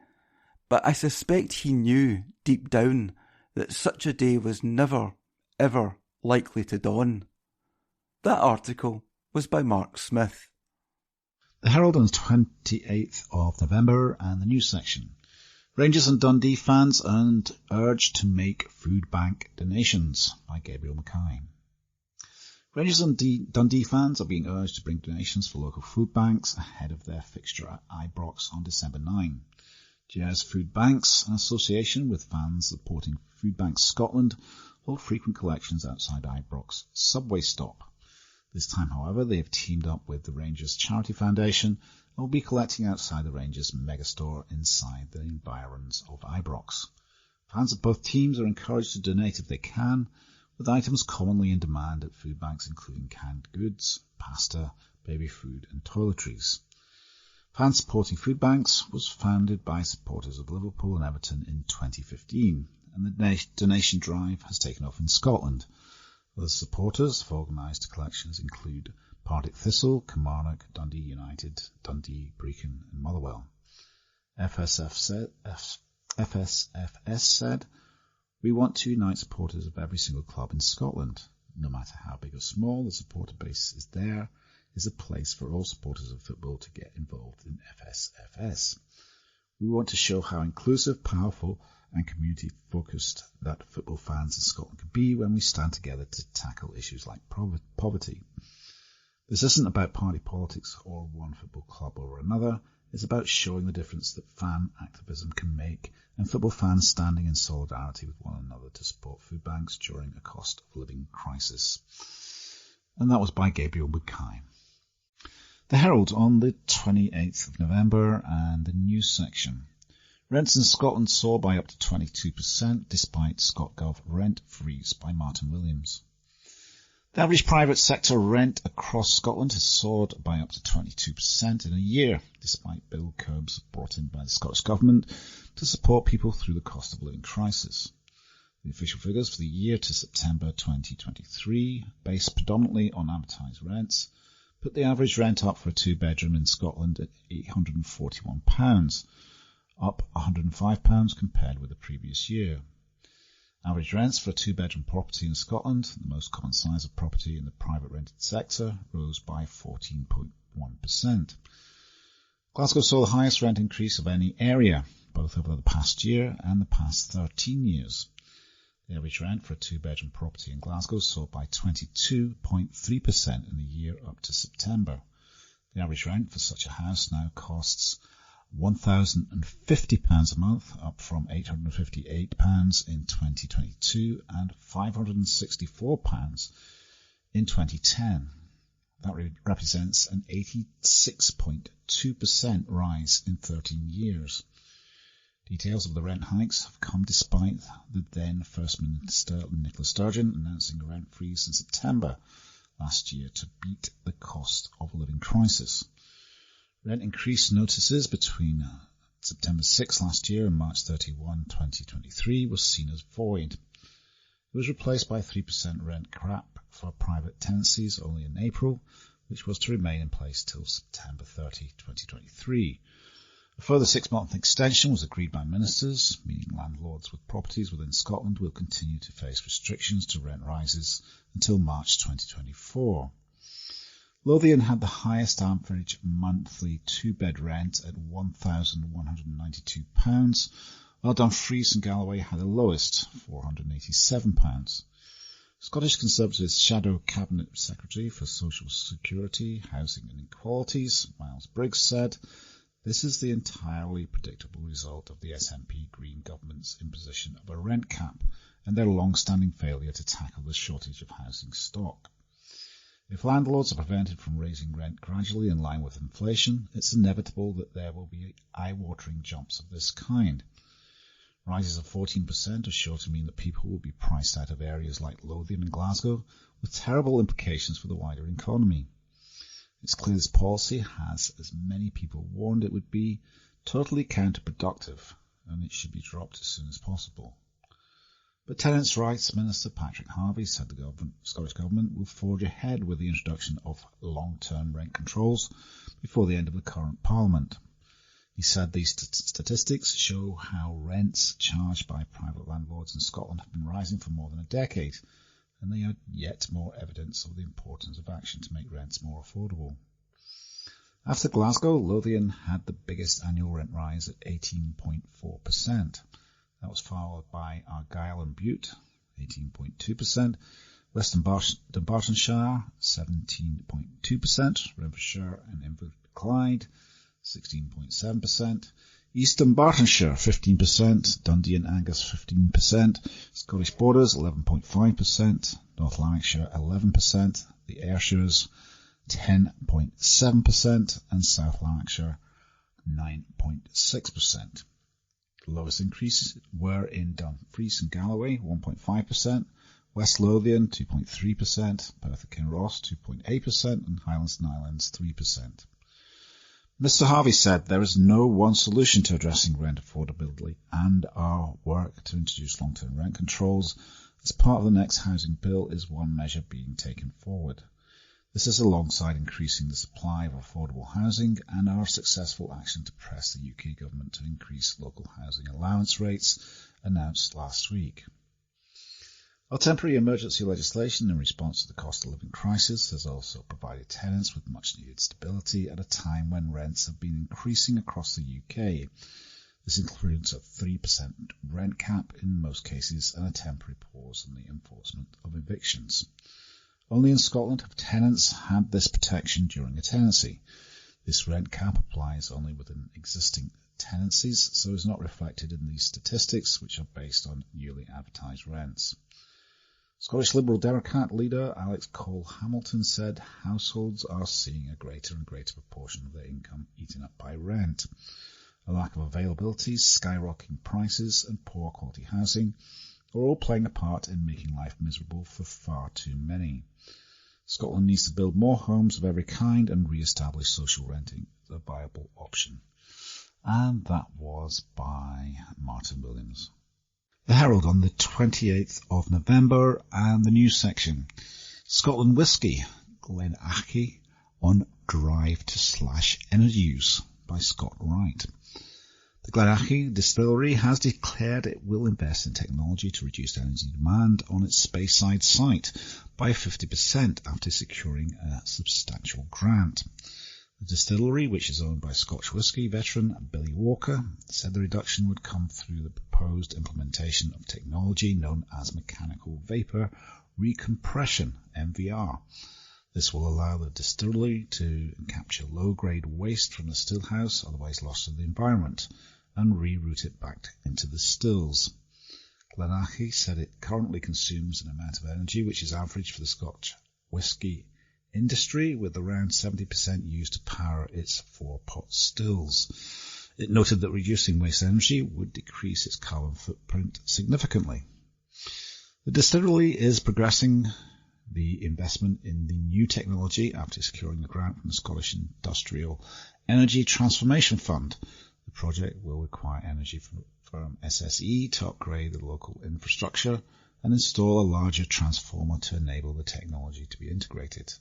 but I suspect he knew deep down that such a day was never, ever likely to dawn. That article was by Mark Smith. The Herald on the 28th of November and the news section. Rangers and Dundee fans urged to make food bank donations by Gabriel Mackay. Rangers and Dundee fans are being urged to bring donations for local food banks ahead of their fixture at Ibrox on December 9. GS Food Banks, an association with fans supporting Food Banks Scotland, hold frequent collections outside Ibrox subway stop. This time, however, they have teamed up with the Rangers Charity Foundation and will be collecting outside the Rangers megastore inside the environs of Ibrox. Fans of both teams are encouraged to donate if they can, with items commonly in demand at food banks including canned goods, pasta, baby food and toiletries. Fans supporting food banks was founded by supporters of Liverpool and Everton in 2015, and the donation drive has taken off in Scotland. Other supporters of organised collections include Partick Thistle, Kilmarnock, Dundee United, Dundee, Brecon and Motherwell. FSFS said, "We want to unite supporters of every single club in Scotland. No matter how big or small the supporter base is, there is a place for all supporters of football to get involved in FSFS. We want to show how inclusive, powerful and community-focused that football fans in Scotland can be when we stand together to tackle issues like poverty. This isn't about party politics or one football club over another. It's about showing the difference that fan activism can make and football fans standing in solidarity with one another to support food banks during a cost of living crisis." And that was by Gabriel Mackay. The Herald on the 28th of November and the news section. Rents in Scotland soar by up to 22% despite ScotGov rent freeze by Martin Williams. The average private sector rent across Scotland has soared by up to 22% in a year, despite bill curbs brought in by the Scottish Government to support people through the cost of living crisis. The official figures for the year to September 2023, based predominantly on advertised rents, put the average rent up for a two-bedroom in Scotland at £841, up £105 compared with the previous year. Average rents for a two-bedroom property in Scotland, the most common size of property in the private rented sector, rose by 14.1%. Glasgow saw the highest rent increase of any area, both over the past year and the past 13 years. The average rent for a two-bedroom property in Glasgow soared by 22.3% in the year up to September. The average rent for such a house now costs £1,050 a month, up from £858 in 2022 and £564 in 2010. That represents an 86.2% rise in 13 years. Details of the rent hikes have come despite the then First Minister Nicola Sturgeon announcing a rent freeze in September last year to beat the cost of living crisis. Rent increase notices between September 6 last year and March 31, 2023 was seen as void. It was replaced by 3% rent cap for private tenancies only in April, which was to remain in place till September 30, 2023. A further 6-month extension was agreed by ministers, meaning landlords with properties within Scotland will continue to face restrictions to rent rises until March 2024. Lothian had the highest average monthly two-bed rent at £1,192, while Dumfries and Galloway had the lowest, £487. Scottish Conservatives Shadow Cabinet Secretary for Social Security, Housing and Equalities, Miles Briggs, said, This is the entirely predictable result of the SNP Green government's imposition of a rent cap and their long-standing failure to tackle the shortage of housing stock. If landlords are prevented from raising rent gradually in line with inflation, it's inevitable that there will be eye-watering jumps of this kind. Rises of 14% are sure to mean that people will be priced out of areas like Lothian and Glasgow, with terrible implications for the wider economy. It's clear this policy has, as many people warned it would be, totally counterproductive, and it should be dropped as soon as possible. But Tenants' Rights Minister Patrick Harvey said the Scottish Government will forge ahead with the introduction of long-term rent controls before the end of the current Parliament. He said these statistics show how rents charged by private landlords in Scotland have been rising for more than a decade, and they are yet more evidence of the importance of action to make rents more affordable. After Glasgow, Lothian had the biggest annual rent rise at 18.4%. That was followed by Argyll and Bute, 18.2%, Western Dunbartonshire, 17.2%, Renfrewshire and Inverclyde, 16.7%, East Dunbartonshire, 15%, Dundee and Angus, 15%, Scottish Borders, 11.5%, North Lanarkshire, 11%, the Ayrshires, 10.7%, and South Lanarkshire, 9.6%. The lowest increases were in Dumfries and Galloway, 1.5%, West Lothian, 2.3%, Perth and Kinross, 2.8%, and Highlands and Islands, 3%. Mr. Harvey said there is no one solution to addressing rent affordability, and our work to introduce long-term rent controls as part of the next housing bill is one measure being taken forward. This is alongside increasing the supply of affordable housing and our successful action to press the UK government to increase local housing allowance rates announced last week. Our temporary emergency legislation in response to the cost of living crisis has also provided tenants with much needed stability at a time when rents have been increasing across the UK. This includes a 3% rent cap in most cases and a temporary pause in the enforcement of evictions. Only in Scotland have tenants had this protection during a tenancy. This rent cap applies only within existing tenancies, so is not reflected in these statistics, which are based on newly advertised rents. Scottish Liberal Democrat leader Alex Cole-Hamilton said households are seeing a greater and greater proportion of their income eaten up by rent. A lack of availability, skyrocketing prices and poor quality housing are all playing a part in making life miserable for far too many. Scotland needs to build more homes of every kind and re-establish social renting as a viable option. And that was by Martin Williams. The Herald on the 28th of November, and the news section. Scotland Whisky, Glenachie on drive to slash energy use by Scott Wright. The Glenachie distillery has declared it will invest in technology to reduce energy demand on its Speyside site by 50% after securing a substantial grant. The distillery, which is owned by Scotch whisky veteran Billy Walker, said the reduction would come through the proposed implementation of technology known as mechanical vapour recompression, MVR. This will allow the distillery to capture low-grade waste from the stillhouse, otherwise lost to the environment, and reroute it back into the stills. Glenachie said it currently consumes an amount of energy which is average for the Scotch whisky industry, with around 70% used to power its 4-pot stills. It noted that reducing waste energy would decrease its carbon footprint significantly. The distillery is progressing the investment in the new technology after securing a grant from the Scottish Industrial Energy Transformation Fund. The project will require energy from SSE to upgrade the local infrastructure and install a larger transformer to enable the technology to be integrated.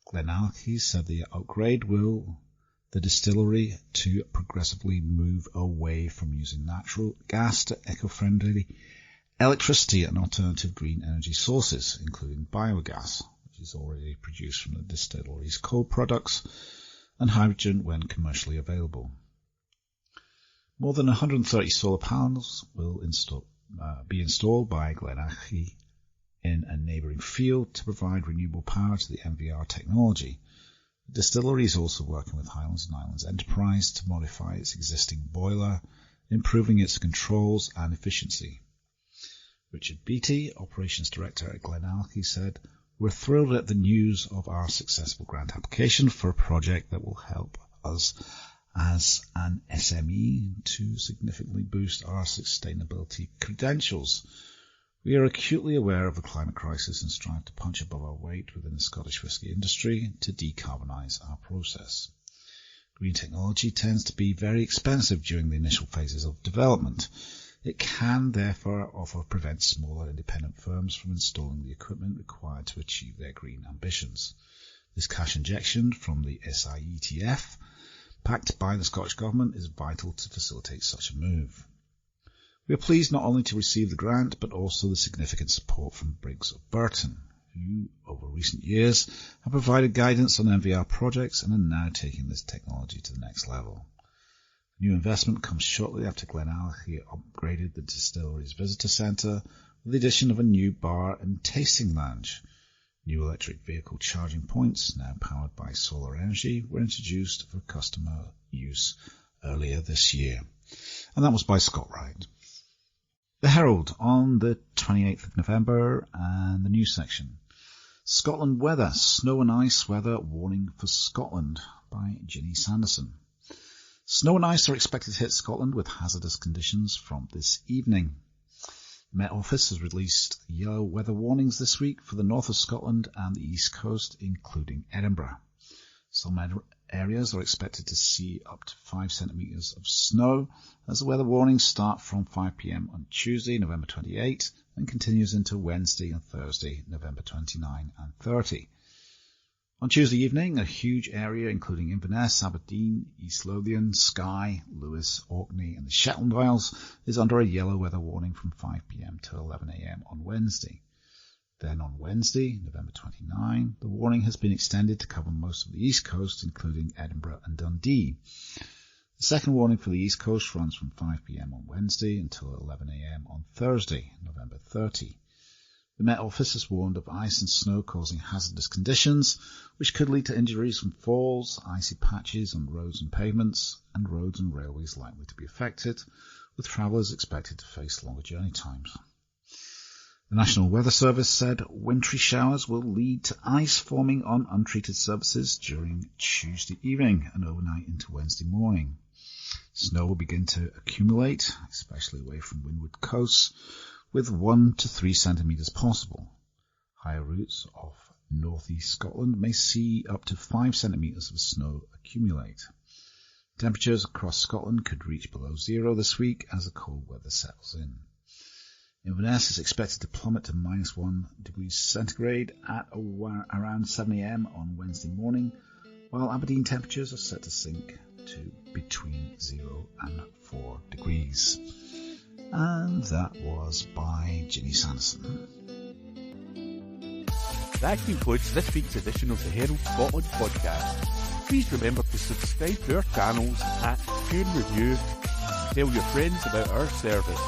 Glenachie said the upgrade will the distillery to progressively move away from using natural gas to eco-friendly electricity and alternative green energy sources, including biogas, which is already produced from the distillery's coal products, and hydrogen when commercially available. More than 130 solar panels will be installed by Glenachie in a neighbouring field to provide renewable power to the MVR technology. The distillery is also working with Highlands and Islands Enterprise to modify its existing boiler, improving its controls and efficiency. Richard Beattie, Operations Director at Glenalchie, said, "We're thrilled at the news of our successful grant application for a project that will help us as an SME to significantly boost our sustainability credentials. We are acutely aware of the climate crisis and strive to punch above our weight within the Scottish whisky industry to decarbonise our process. Green technology tends to be very expensive during the initial phases of development. It can therefore often prevent smaller independent firms from installing the equipment required to achieve their green ambitions. This cash injection from the SIETF, backed by the Scottish Government, is vital to facilitate such a move. We are pleased not only to receive the grant, but also the significant support from Briggs of Burton, who, over recent years, have provided guidance on MVR projects and are now taking this technology to the next level. The new investment comes shortly after Glenalchie upgraded the distillery's visitor centre with the addition of a new bar and tasting lounge. New electric vehicle charging points, now powered by solar energy, were introduced for customer use earlier this year. And that was by Scott Wright. The Herald on the 28th of November, and the news section. Scotland weather, snow and ice weather warning for Scotland by Ginny Sanderson. Snow and ice are expected to hit Scotland with hazardous conditions from this evening. The Met Office has released yellow weather warnings this week for the north of Scotland and the east coast, including Edinburgh. Some areas are expected to see up to 5 centimetres of snow as the weather warnings start from 5 p.m. on Tuesday, November 28, and continues into Wednesday and Thursday, November 29 and 30. On Tuesday evening, a huge area including Inverness, Aberdeen, East Lothian, Skye, Lewis, Orkney and the Shetland Isles is under a yellow weather warning from 5 p.m. to 11 a.m. on Wednesday. Then on Wednesday, November 29, the warning has been extended to cover most of the East Coast, including Edinburgh and Dundee. The second warning for the East Coast runs from 5 p.m. on Wednesday until 11 a.m. on Thursday, November 30. The Met Office has warned of ice and snow causing hazardous conditions, which could lead to injuries from falls, icy patches on roads and pavements, and roads and railways likely to be affected, with travellers expected to face longer journey times. The National Weather Service said wintry showers will lead to ice forming on untreated surfaces during Tuesday evening and overnight into Wednesday morning. Snow will begin to accumulate, especially away from windward coasts, with 1 to 3 centimetres possible. Higher routes of northeast Scotland may see up to 5 centimetres of snow accumulate. Temperatures across Scotland could reach below zero this week as the cold weather settles in. Inverness is expected to plummet to -1 degrees centigrade at around 7 a.m. on Wednesday morning, while Aberdeen temperatures are set to sink to between 0 and 4 degrees. And that was by Ginny Sanderson. That concludes this week's edition of the Herald Scotland Podcast. Please remember to subscribe to our channels, rate and review, and tell your friends about our service.